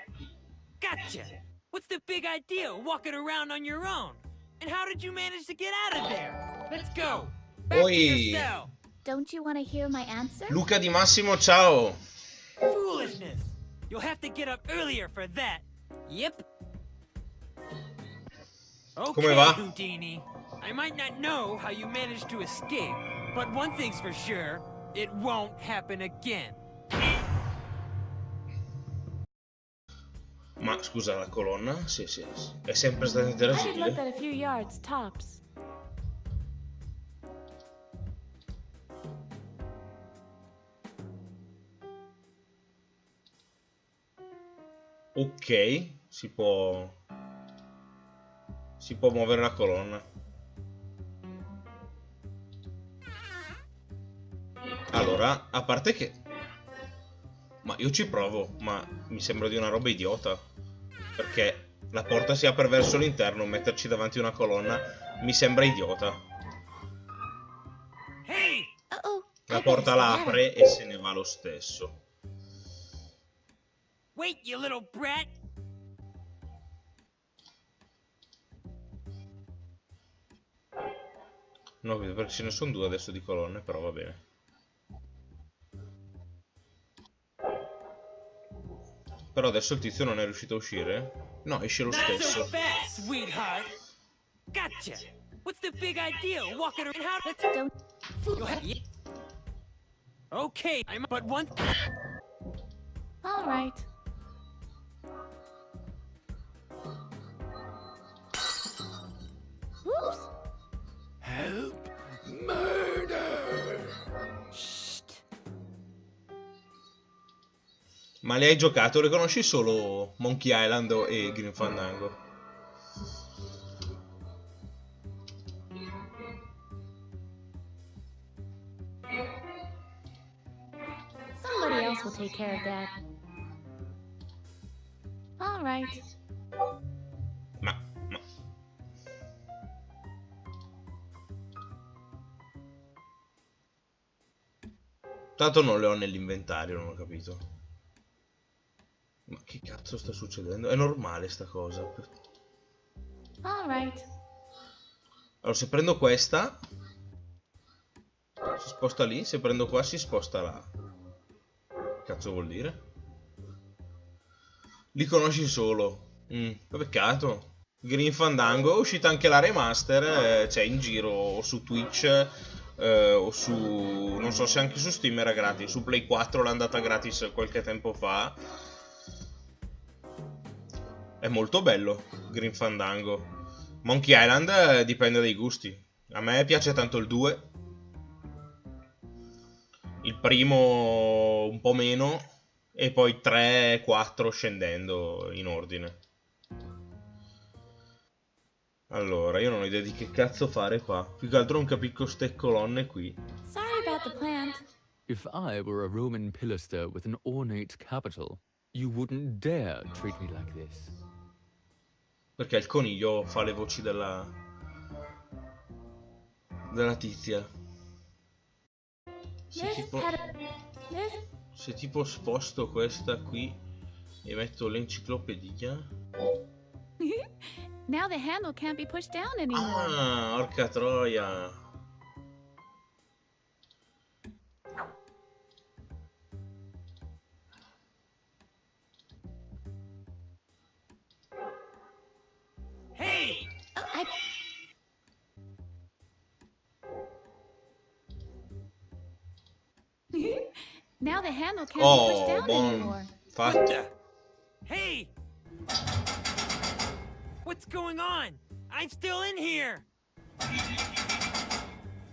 Gotcha. What's the big idea walking around on your own? And how did you manage to get out of there? Let's go. Back to your cell. Don't you want to hear my answer? Luca Di Massimo, ciao! Foolishness. You'll have to get up earlier for that. Yep. Okay, Come va? Houdini. I might not know how you managed to escape, but one thing's for sure, it won't happen again. Ma scusa, la colonna? Sì, è sempre stata I could look interagibile. at a few yards tops. Ok, si può muovere la colonna. Allora, a parte che... Ma io ci provo, ma mi sembra di una roba idiota. Perché la porta si apre verso l'interno, metterci davanti una colonna mi sembra idiota. Hey! Uh-oh. La porta la apre e se ne va lo stesso. Wait, you little brat! No, perché ce ne sono due adesso di colonne, però va bene. Però adesso il tizio non è riuscito a uscire? No, esce lo Not so stesso. fast, sweetheart. Gotcha. What's the big idea? Walking around how? Let's Don't. you'll have. Okay, I'm. But one. All right. Oops. Help! Murder! Shh. Ma le hai giocato? Le conosci solo Monkey Island e Green Fandango? Somebody else will take care of that. All right. Ma... Tanto non le ho nell'inventario, non ho capito. Ma che cazzo sta succedendo? È normale sta cosa. All right. Allora, se prendo questa, si sposta lì. Se prendo qua, si sposta là. Che cazzo vuol dire? Li conosci solo. Peccato. Green Fandango, è uscita anche la remaster, c'è in giro o su Twitch o su... non so se anche su Steam era gratis, su Play 4 l'è andata gratis qualche tempo fa. È molto bello, Green Fandango. Monkey Island dipende dai gusti. A me piace tanto il 2. Il primo un po' meno. E poi 3 e 4 scendendo in ordine. Allora, io non ho idea di che cazzo fare qua. Più che altro non capisco ste colonne qui. Sorry about the plant. If I were a Roman pilaster with an ornate capital, you wouldn't dare treat me like this. Perché il coniglio fa le voci della tizia. Se tipo sposto questa qui e metto l'enciclopedia. Now the handle can't be pushed down anymore. Ah, orca troia. Hey! Now the handle can't be pushed down buon anymore. fatto. Hey! What's going on? I'm still in here!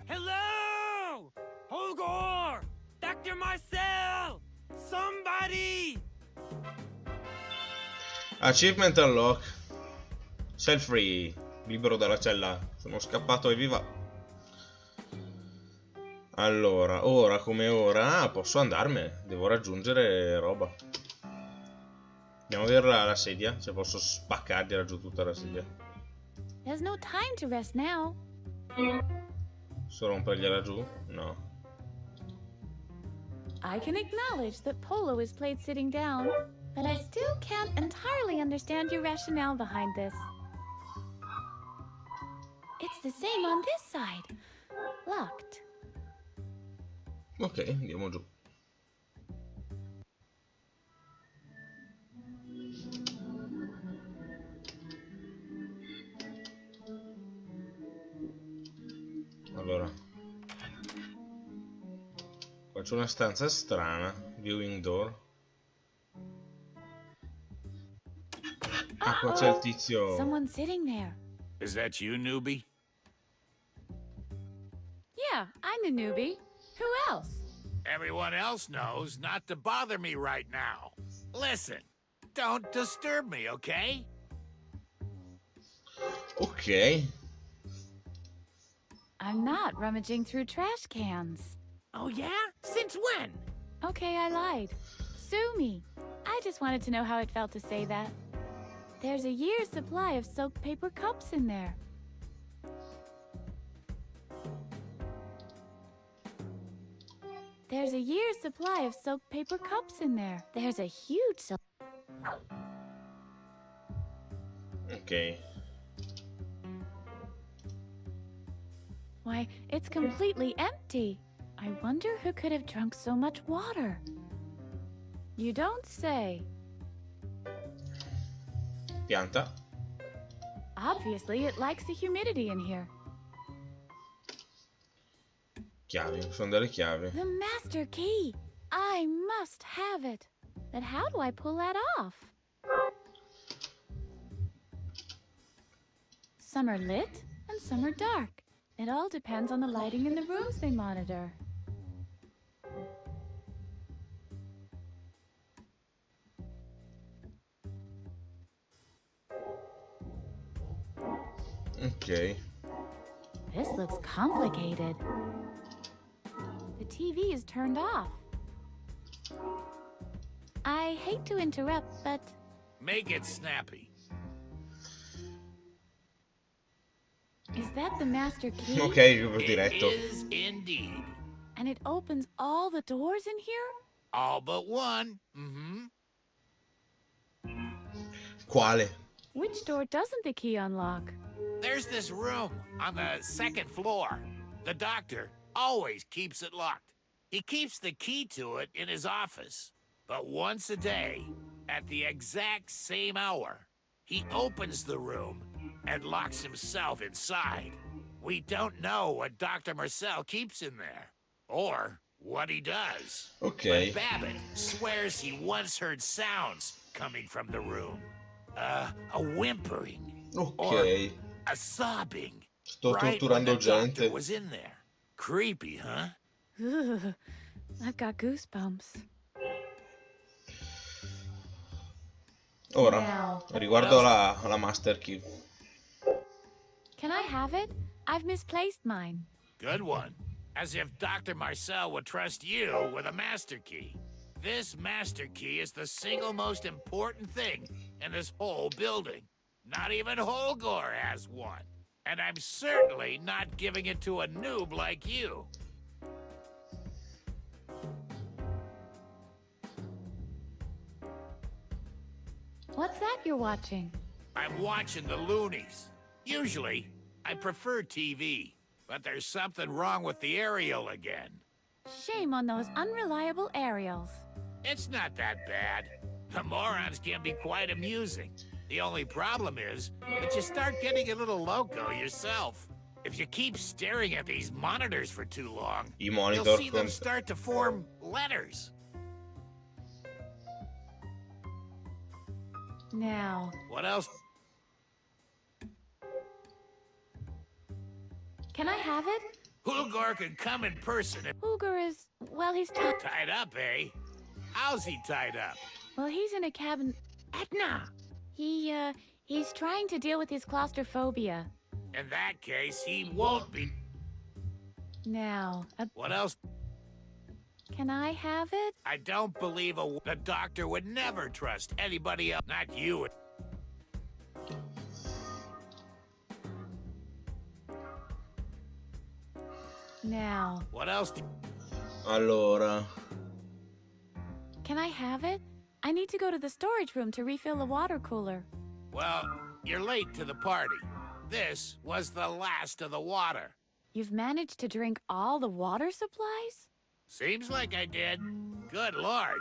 Hello! Holgor! Dr. Marcel! Somebody! Achievement unlock. Self free. Libero dalla cella. Sono scappato e viva. Allora, ora come ora posso andarmene. Devo raggiungere roba. Andiamo a vedere la sedia. Se posso spaccargliela giù tutta la sedia. There's no time to rest now. Posso rompergliela giù? No. I can acknowledge that polo is played sitting down, but I still can't entirely understand your rationale behind this. It's the same on this side. Locked. Ok, andiamo giù. Allora, qua c'è una stanza strana. Viewing door. Ah, qua c'è il tizio. Someone sitting there. Is that you, newbie? Yeah, I'm the newbie. Who else? Everyone else knows not to bother me right now. Listen, don't disturb me, okay? Ok. I'm not rummaging through trash cans. Oh, yeah? Since when? Okay, I lied. Sue me. I just wanted to know how it felt to say that. There's a year's supply of soaked paper cups in there. There's a year's supply of soaked paper cups in there. There's a huge Ok. Why, it's completely empty. I wonder who could have drunk so much water. You don't say. Pianta. Obviously, it likes the humidity in here. Chiavi, sono delle chiavi. The master key! I must have it. But how do I pull that off? Some are lit and some are dark. It all depends on the lighting in the rooms they monitor. Ok. This looks complicated. The TV is turned off. I hate to interrupt, but... Make it snappy. Is that the master key? Ok, io diretto. It is indeed. And it opens all the doors in here? All but one. Quale? Which door doesn't the key unlock? There's this room on the second floor. The doctor always keeps it locked. He keeps the key to it in his office. But once a day, at the exact same hour, he opens the room and locks himself inside. We don't know what Dr. Marcel keeps in there, or what he does. Ok. But Babbitt swears he once heard sounds coming from the room. A whimpering. Ok. Or a sobbing. Sto Right when torturando the doctor gente. was in there. Creepy, huh? Ugh, I've got goosebumps. Ora, Now, riguardo la Master Key. can I have it? I've misplaced mine. Good one. As if Dr. Marcel would trust you with a master key. This master key is the single most important thing in this whole building. Not even Holgor has one. And I'm certainly not giving it to a noob like you. What's that you're watching? I'm watching the loonies. Usually, I prefer TV. But there's something wrong with the aerial again. Shame on those unreliable aerials. It's not that bad. The morons can be quite amusing. The only problem is that you start getting a little loco yourself. If you keep staring at these monitors for too long, I monitor you'll see them con- start to form letters. Now, What else? can I have it? Hulgor can come in person and Uger is, well, he's tied up, eh? How's he tied up? well, he's in a cabin. Edna! He's trying to deal with his claustrophobia. In that case, he won't be. Now, What else? can I have it? I don't believe the doctor would never trust anybody else, not you. Now, What else? Allora, can I have it? I need to go to the storage room to refill the water cooler. Well, you're late to the party. This was the last of the water. You've managed to drink all the water supplies? Seems like I did. Good Lord.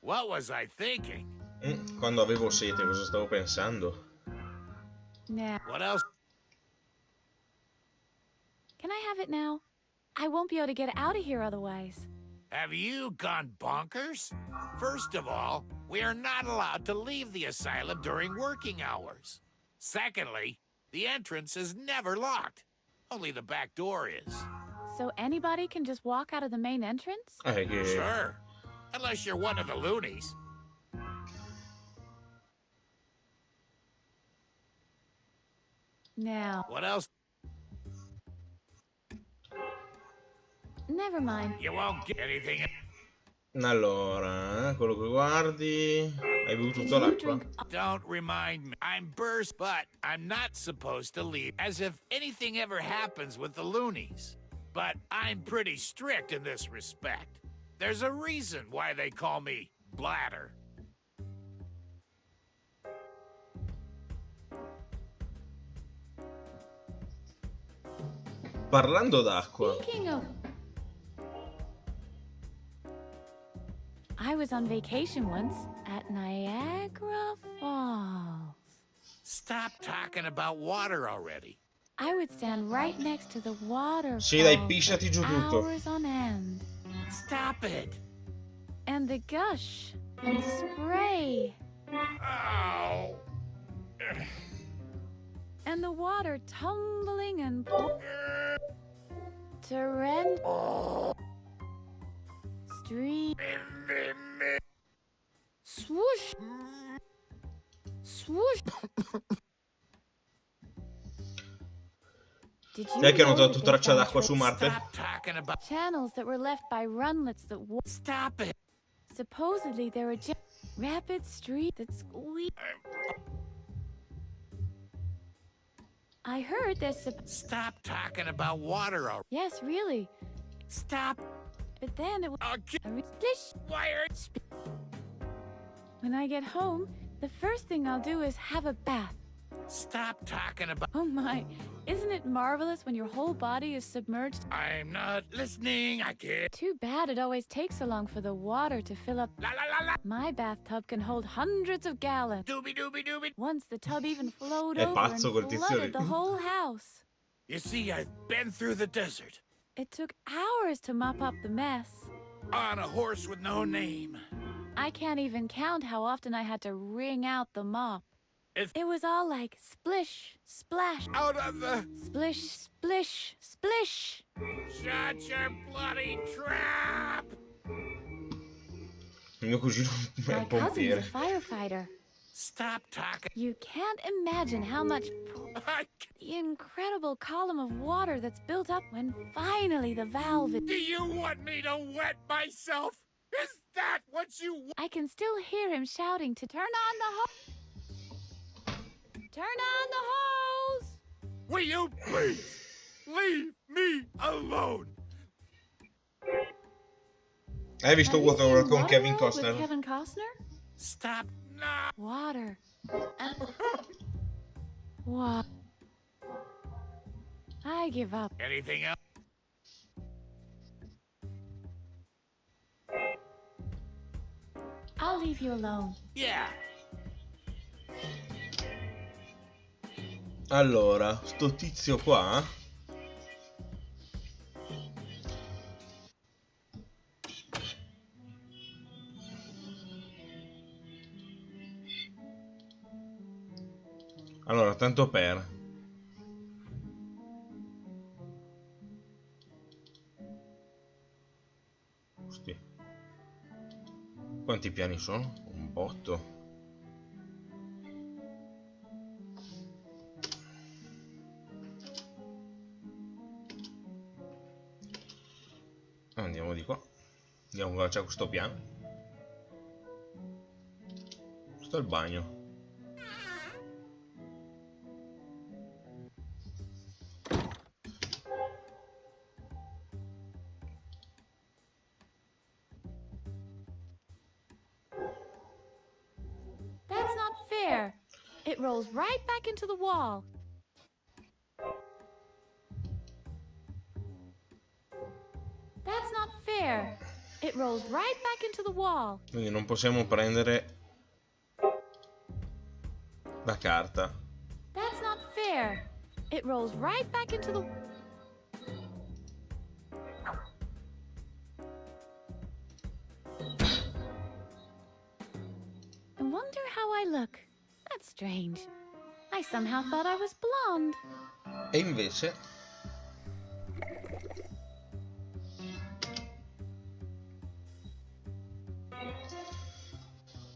What was I thinking? quando avevo sete, cosa stavo pensando? Now, What else? can I have it now? I won't be able to get out of here otherwise. Have you gone bonkers? First of all, we are not allowed to leave the asylum during working hours. Secondly, the entrance is never locked. Only the back door is. So anybody can just walk out of the main entrance? Che... Sure. Unless you're one of the loonies. Now, What else? never mind. You won't get anything. Allora, quello che guardi... Hai bevuto Did tutta you l'acqua? drink? Don't remind me. I'm burst, but I'm not supposed to leave. As if anything ever happens with the loonies. But I'm pretty strict in this respect. There's a reason why they call me Bladder. Parlando d'acqua. Speaking of... I was on vacation once at Niagara Falls. Stop talking about water already. I would stand right next to the waterfall Sì, dai, pisciati giù for tutto. hours on end. Stop it. And the gush and spray Ow. and the water tumbling and torrent stream swoosh swoosh. Did you Chi è che ha know notato that they traccia found d'acqua su Marte? Stop talking about. channels that were left by runlets that Stop it. supposedly there were just rapid streets that squeak? I heard there's Stop talking about water already. yes, really. Stop But then it was splish. Wired. When I get home, the first thing I'll do is have a bath. Stop talking about. Oh my, isn't it marvelous when your whole body is submerged? I'm not listening. I can't. Too bad it always takes so long for the water to fill up. La la la la. My bathtub can hold hundreds of gallons. Doobie doobie doobie. Once the tub even flowed È over and pazzo quel tizio flooded lì. the whole house. You see, I've been through the desert It took hours to mop up the mess. on a horse with no name. I can't even count how often I had to wring out the mop. It was all like splish, splash, Out of the. splish, splish, splish. Shut your bloody trap! Mio cugino è My un cousin pompiere. is a firefighter. Stop talking. You can't imagine how much I the incredible column of water that's built up when finally the valve is. Do you want me to wet myself? Is that what you want? I can still hear him shouting to turn on the hose. Turn on the hose! Will you please leave me alone? Hai visto Have you Waterworld seen con Kevin Waterworld Costner? with Kevin Costner? Stop now. Water. What? I give up. Anything else? I'll leave you alone. Yeah. Allora, sto tizio qua allora, tanto per Osti. Quanti piani sono? Un botto. Andiamo di qua. Andiamo qua, c'è questo piano. Questo è il bagno. That's not fair. It rolls right back into the wall. That's not fair. It rolls right back into the wall. Quindi non possiamo prendere la carta. That's not fair. It rolls right back into the... I wonder how I look. That's strange. I somehow thought I was blonde. E invece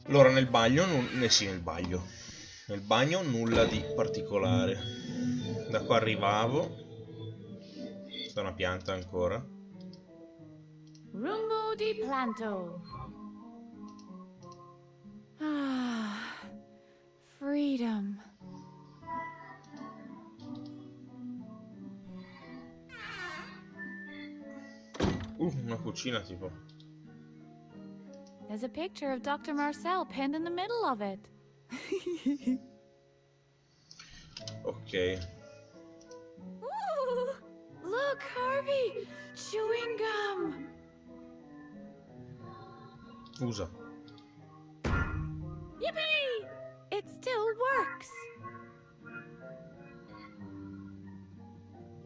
allora nel bagno sì, nel bagno nulla di particolare. Da qua arrivavo. C'è una pianta ancora. Rumbo di planto. Ah, freedom. Una cucina tipo. There's a picture of Dr. Marcel pinned in the middle of it. Ok. Ooh, look, Harvey! Chewing gum! Usa. Yippee! It still works!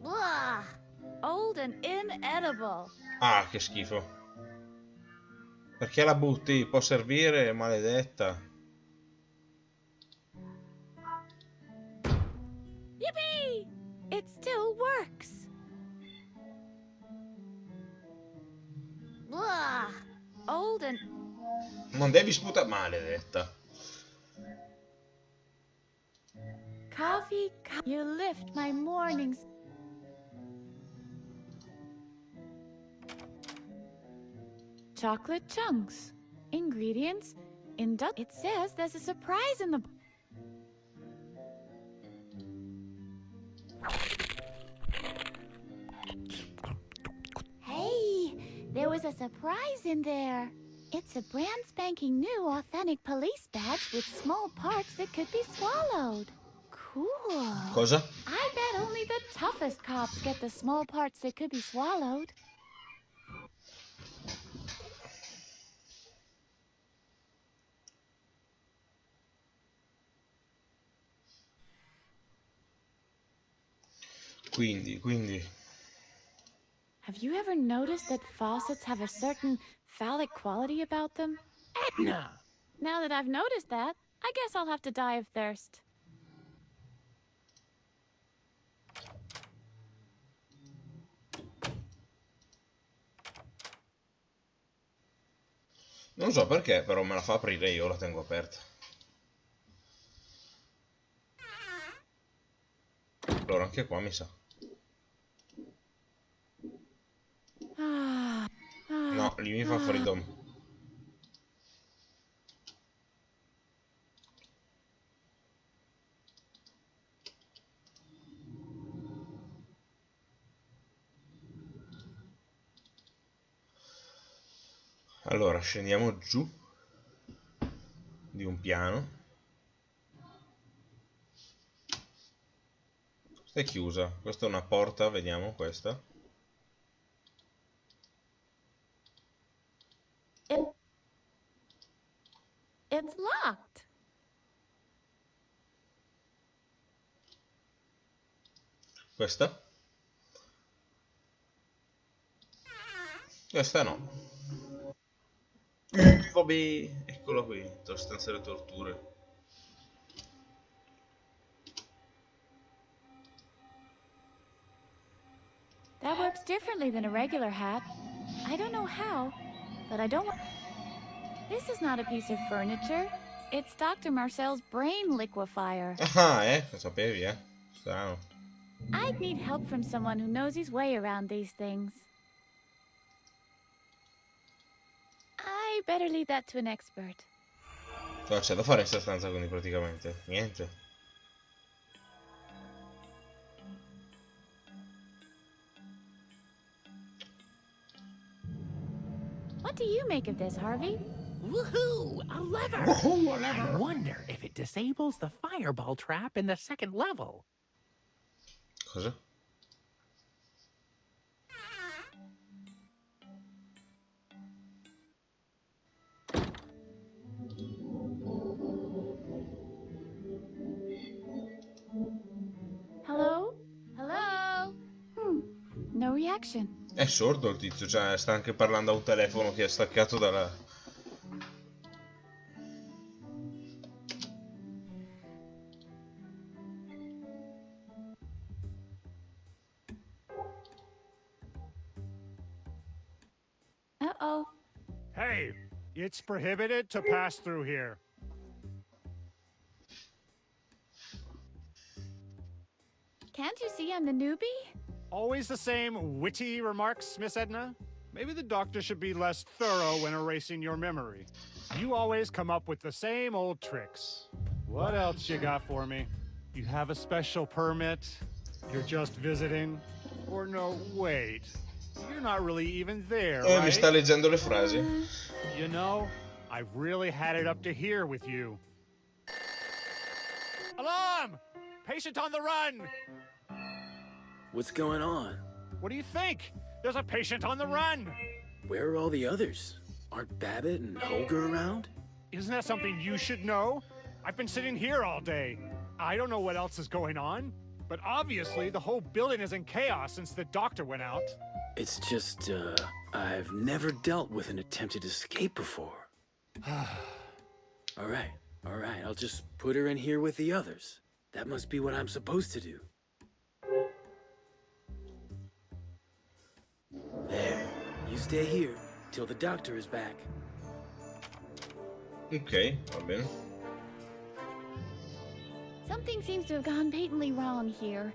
Blah! Old and inedible. Ah, che schifo. Perché la butti? Può servire, maledetta. Yippee! It still works. Blah! Old and... Non devi sputare, maledetta. Coffee, you lift my mornings. Chocolate chunks. Ingredients. It says there's a surprise in the... Hey, there was was a surprise in there. It's a brand spanking new authentic police badge with small parts that could be swallowed. Cool. Cosa? I bet only the toughest cops get the small parts that could be swallowed. Quindi. Have you ever noticed that faucets have a certain phallic quality about them? Edna! Now that I've noticed that, I guess I'll have to die of thirst. Non so perché, però me la fa aprire, io la tengo aperta. Allora anche qua mi sa. No, lì mi fa freedom. Allora, scendiamo giù di un piano. Questa è chiusa. Questa è una porta, vediamo questa. It's locked. Questa? Questa no. Vabbè, eccolo qui, stanza delle torture. That works differently than a regular hat. I don't know how, but I don't want... This is not a piece of furniture. It's Dr. Marcel's brain liquefier. Ah, lo sapevi, Strano. I'd need help from someone who knows his way around these things. I better leave that to an expert. Cosa c'è da fare in questa stanza, quindi praticamente? Niente. What do you make of this, Harvey? Woohoo! A lever! Woohoo, a lever! I wonder if it disables the fireball trap in the second level. Cosa? Hello? Hello? No reaction. È sordo il tizio, cioè sta anche parlando a un telefono che è staccato dalla... Uh-oh. Hey, it's prohibited to pass through here. Can't you see I'm the newbie? Always the same witty remarks, Miss Edna? Maybe the doctor should be less thorough when erasing your memory. You always come up with the same old tricks. What else you got for me? You have a special permit? You're just visiting? Or no, wait. You're not really even there, Mi right? sta leggendo le frasi. You know, I've really had it up to here with you. Alarm! Patient on the run! What's going on? What do you think? There's a patient on the run! Where are all the others? Aren't Babbitt and Holger around? Isn't that something you should know? I've been sitting here all day. I don't know what else is going on, but obviously the whole building is in chaos since the doctor went out. It's just, I've never dealt with an attempted escape before. All right, I'll just put her in here with the others. That must be what I'm supposed to do. There, you stay here till the doctor is back. Ok, va bene. Something seems to have gone patently wrong here.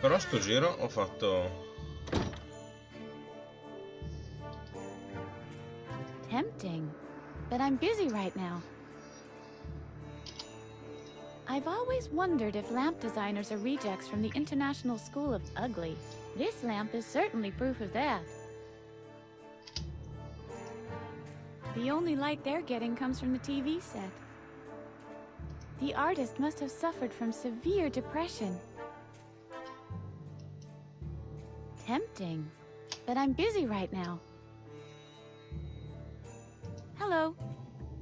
Però sto giro ho fatto... Tempting. but I'm busy right now. I've always wondered if lamp designers are rejects from the International School of Ugly. This lamp is certainly proof of that. The only light they're getting comes from the TV set. The artist must have suffered from severe depression. Tempting, but I'm busy right now. Hello.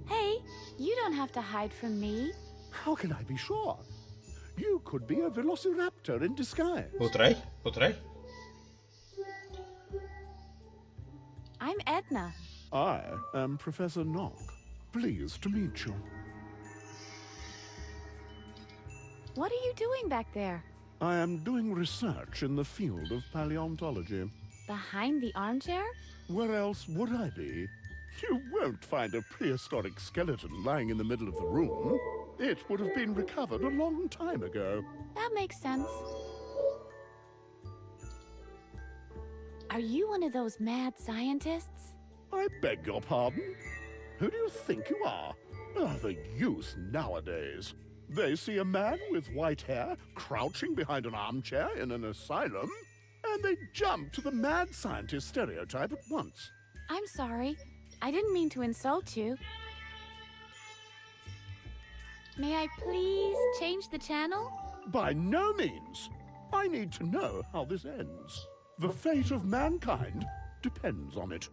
Hey, you don't have to hide from me. How can I be sure? You could be a velociraptor in disguise. Potrei? I'm Edna. I am Professor Knock. Pleased to meet you. What are you doing back there? I am doing research in the field of paleontology. Behind the armchair? Where else would I be? You won't find a prehistoric skeleton lying in the middle of the room. It would have been recovered a long time ago. That makes sense. Are you one of those mad scientists? I beg your pardon? Who do you think you are? Ah, the youth nowadays. They see a man with white hair crouching behind an armchair in an asylum, and they jump to the mad scientist stereotype at once. I'm sorry. I didn't mean to insult you. May I please change the channel? By no means. I need to know how this ends. The fate of mankind depends on it.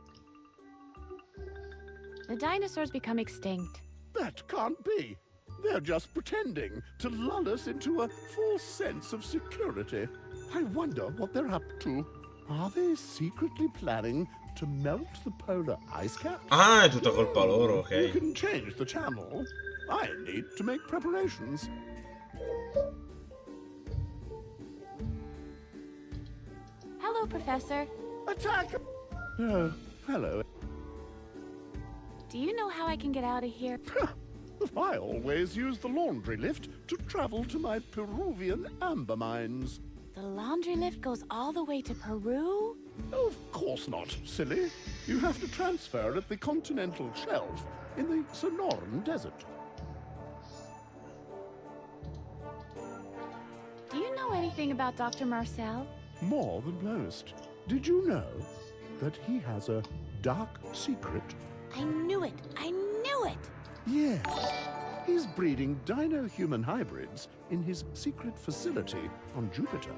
The dinosaurs become extinct. That can't be. They're just pretending to lull us into a false sense of security. I wonder what they're up to. Are they secretly planning to melt the polar ice cap? Ah, è tutta colpa loro, You ok. can change the channel. I need to make preparations. Hello, Professor. Attack! Oh, hello. Do you know how I can get out of here? I always use the laundry lift to travel to my Peruvian amber mines. The laundry lift goes all the way to Peru? Of course not, silly. You have to transfer at the continental shelf in the Sonoran Desert. Do you know anything about Dr. Marcel? More than most. Did you know that he has a dark secret? I knew it! I knew it! Yes. He's breeding dino-human hybrids in his secret facility on Jupiter.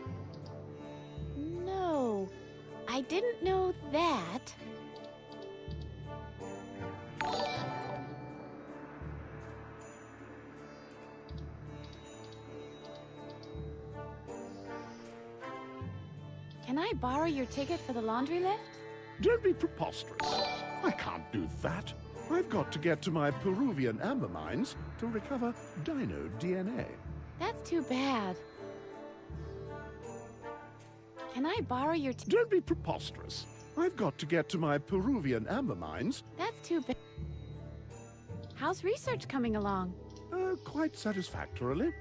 No, I didn't know that. Can I borrow your ticket for the laundry lift? Don't be preposterous. I can't do that. I've got to get to my Peruvian amber mines to recover dino DNA. That's too bad. Can I borrow your Don't be preposterous. I've got to get to my Peruvian amber mines. That's too bad. How's research coming along? Quite satisfactorily.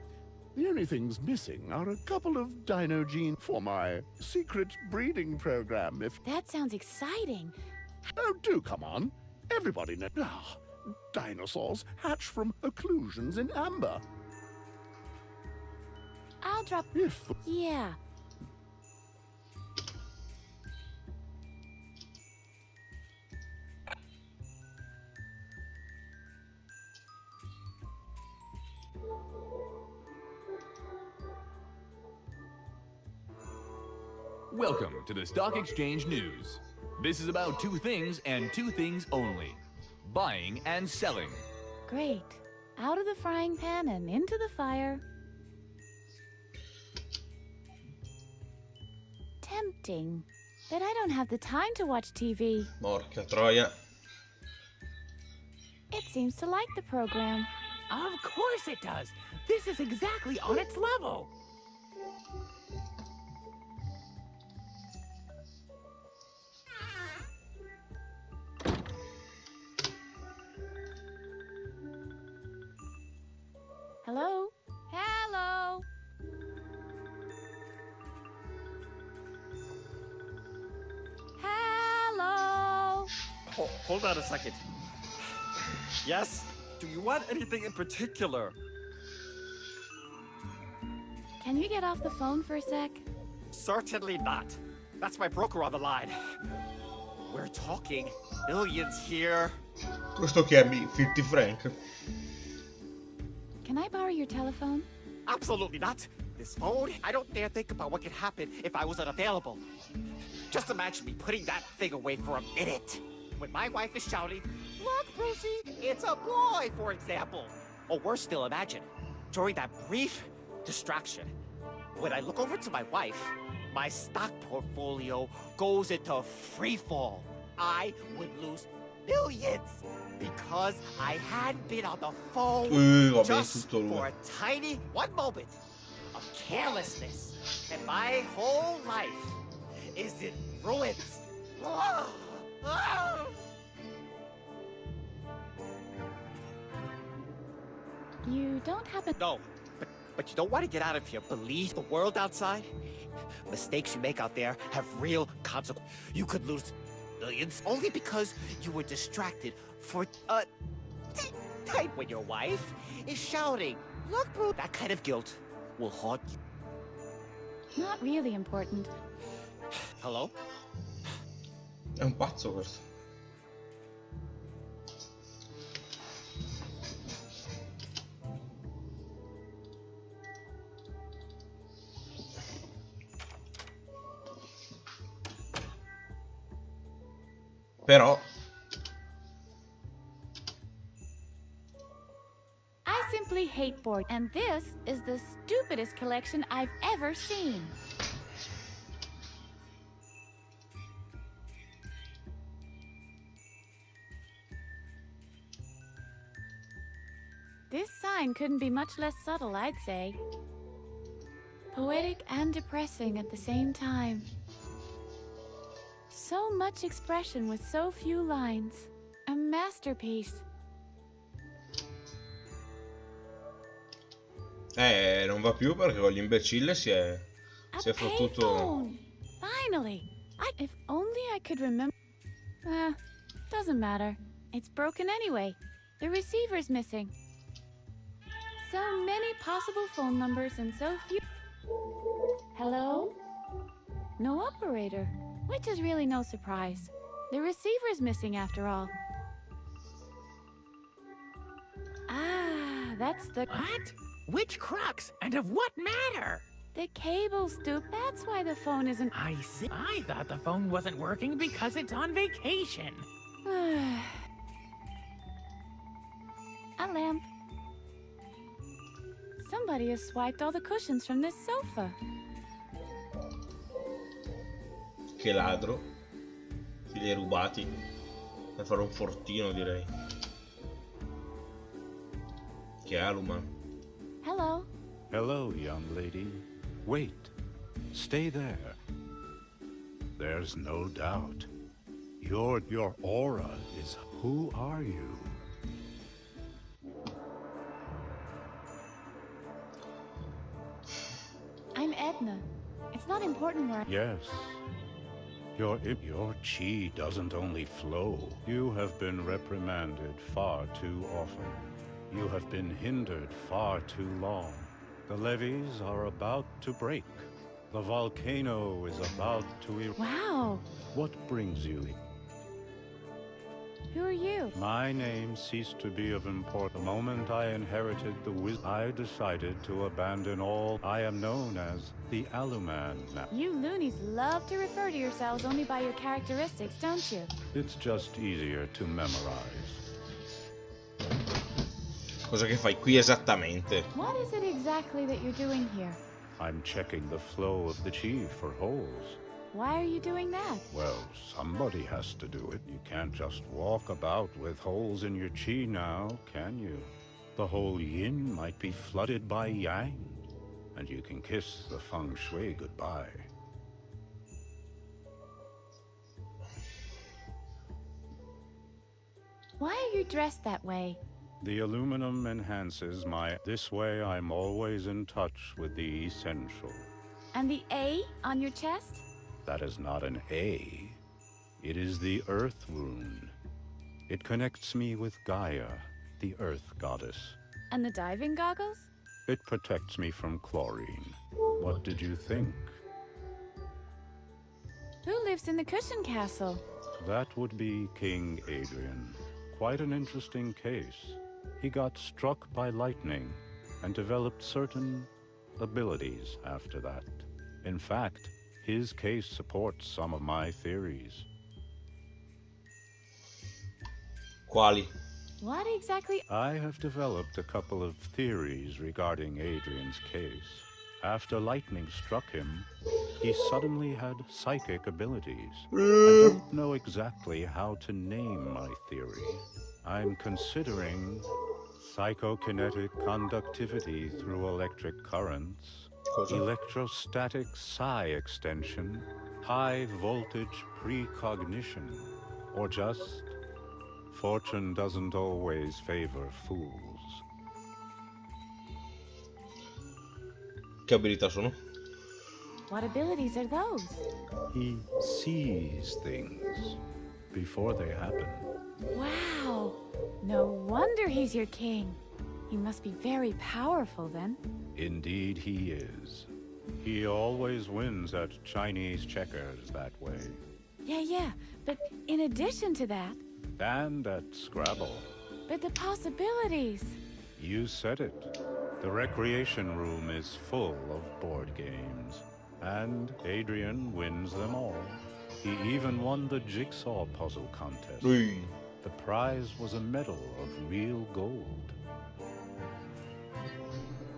The only things missing are a couple of dino genes for my secret breeding program, if... That sounds exciting. Oh, do come on. Everybody knows. Ah, dinosaurs hatch from occlusions in amber. I'll drop... If... Yeah. Welcome to the Stock Exchange News. This is about two things and two things only: buying and selling. Great. Out of the frying pan and into the fire. Tempting. But I don't have the time to watch TV. Porca troia. It seems to like the program. Of course it does. This is exactly on its level. Hello? Hello? Hello? Hold on a second. Yes? Do you want anything in particular? Can you get off the phone for a sec? Certainly not. That's my broker on the line. We're talking millions here. Questo chiami 50 Frank? Can I borrow your telephone? Absolutely not. This phone, I don't dare think about what could happen if I was unavailable. Just imagine me putting that thing away for a minute. When my wife is shouting, "Look, Brucey, it's a boy," for example. Or worse still, imagine, during that brief distraction, when I look over to my wife, my stock portfolio goes into free fall. I would lose millions because I had been on the phone vabbè, just tutto lui. for a tiny one moment of carelessness, and my whole life is in ruins. You don't happen... No, but you don't want to get out of here. Believe the world outside? Mistakes you make out there have real consequences. You could lose millions only because you were distracted for a time when your wife is shouting, "Look, bro!" That kind of guilt will haunt you. Not really important. Hello? È un pazzo questo. Però I simply hate board, and this is the stupidest collection I've ever seen. This sign couldn't be much less subtle, I'd say. Poetic and depressing at the same time. So much expression with so few lines. A masterpiece. Non va più perché con l'imbecille si è A fottuto. payphone! Finally! If only I could remember... doesn't matter. It's broken anyway. The receiver's missing. So many possible phone numbers and so few... Hello? No operator. Which is really no surprise. The receiver's missing after all. Ah, that's the... What? Which crux? And of what matter? The cable, Stoop. That's why the phone isn't... I see. I thought the phone wasn't working because it's on vacation. A lamp. Somebody has swiped all the cushions from this sofa. Che ladro. Li hai rubati. Per fare un fortino, direi. Che Aluman. Hello. Hello, young lady. Wait. Stay there. There's no doubt. Your aura is... Who are you? I'm Edna. It's not important where... Yes. Your chi doesn't only flow. You have been reprimanded far too often. You have been hindered far too long. The levees are about to break. The volcano is about to Wow! What brings you here? Who are you? My name ceased to be of import the moment I inherited the wisdom. I decided to abandon all. I am known as the Aluman now. You loonies love to refer to yourselves only by your characteristics, don't you? It's just easier to memorize. Cosa che fai qui esattamente? What is it exactly that you're doing here? I'm checking the flow of the chi for holes. Why are you doing that? Well, somebody has to do it. You can't just walk about with holes in your chi now, can you? The whole yin might be flooded by yang, and you can kiss the feng shui goodbye. Why are you dressed that way? The aluminum enhances my... This way I'm always in touch with the essential. And the A on your chest? That is not an A. It is the Earth Rune. It connects me with Gaia, the Earth goddess. And the diving goggles? It protects me from chlorine. What did you think? Who lives in the cushion castle? That would be King Adrian. Quite an interesting case. He got struck by lightning and developed certain abilities after that. In fact, his case supports some of my theories. Quali? What exactly? I have developed a couple of theories regarding Adrian's case. After lightning struck him, he suddenly had psychic abilities. I don't know exactly how to name my theory. I'm considering psychokinetic conductivity through electric currents, electrostatic psi extension, high voltage precognition, or just fortune doesn't always favor fools. Che abilità sono? What abilities are those? He sees things before they happen. Wow! No wonder he's your king. He must be very powerful then. Indeed he is. He always wins at Chinese checkers that way. Yeah, but in addition to that... And at Scrabble. But the possibilities... You said it. The recreation room is full of board games. And Adrian wins them all. He even won the jigsaw puzzle contest. The prize was a medal of real gold.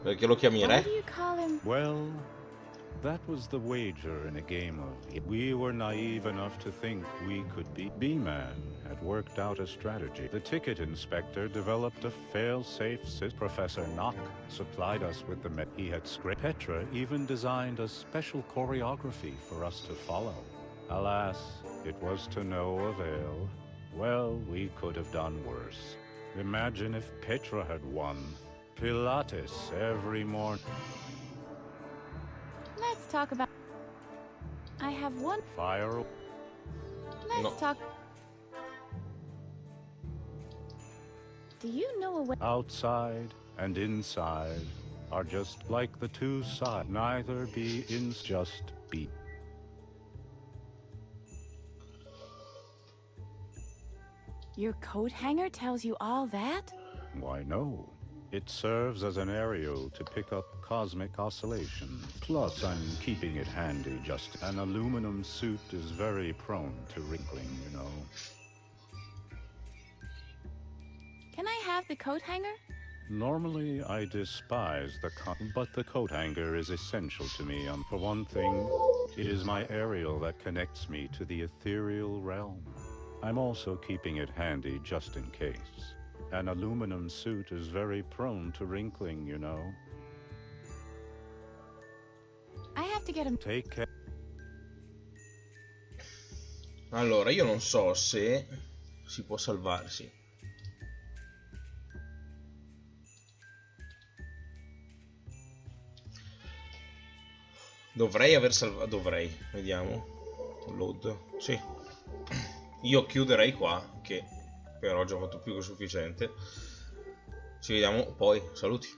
Perché lo chiami Why re? do you call him... Well, that was the wager in a game of... We were naive enough to think we could beat B-Man. Had worked out a strategy. The ticket inspector developed a fail-safe system. Professor Knock supplied us with the he had script. Petra even designed a special choreography for us to follow. Alas, it was to no avail. Well, we could have done worse. Imagine if Petra had won. Pilates every morning. Let's talk about... I have one... Fire. Let's talk... Do you know a way... Outside and inside are just like the two sides. Neither be in, just be. Your coat hanger tells you all that? Why, no. It serves as an aerial to pick up cosmic oscillations. Plus, I'm keeping it handy. Just an aluminum suit is very prone to wrinkling, you know. Can I have the coat hanger? Normally, I despise the but the coat hanger is essential to me. For one thing, it is my aerial that connects me to the ethereal realm. I'm also keeping it handy just in case. An aluminum suit is very prone to wrinkling, you know. I have to get him. Take care. Allora, io non so se si può salvarsi. Dovrei aver salvato. Dovrei, vediamo. Load. Sì. Io chiuderei qua, che per oggi ho fatto più che sufficiente. Ci vediamo poi. Saluti.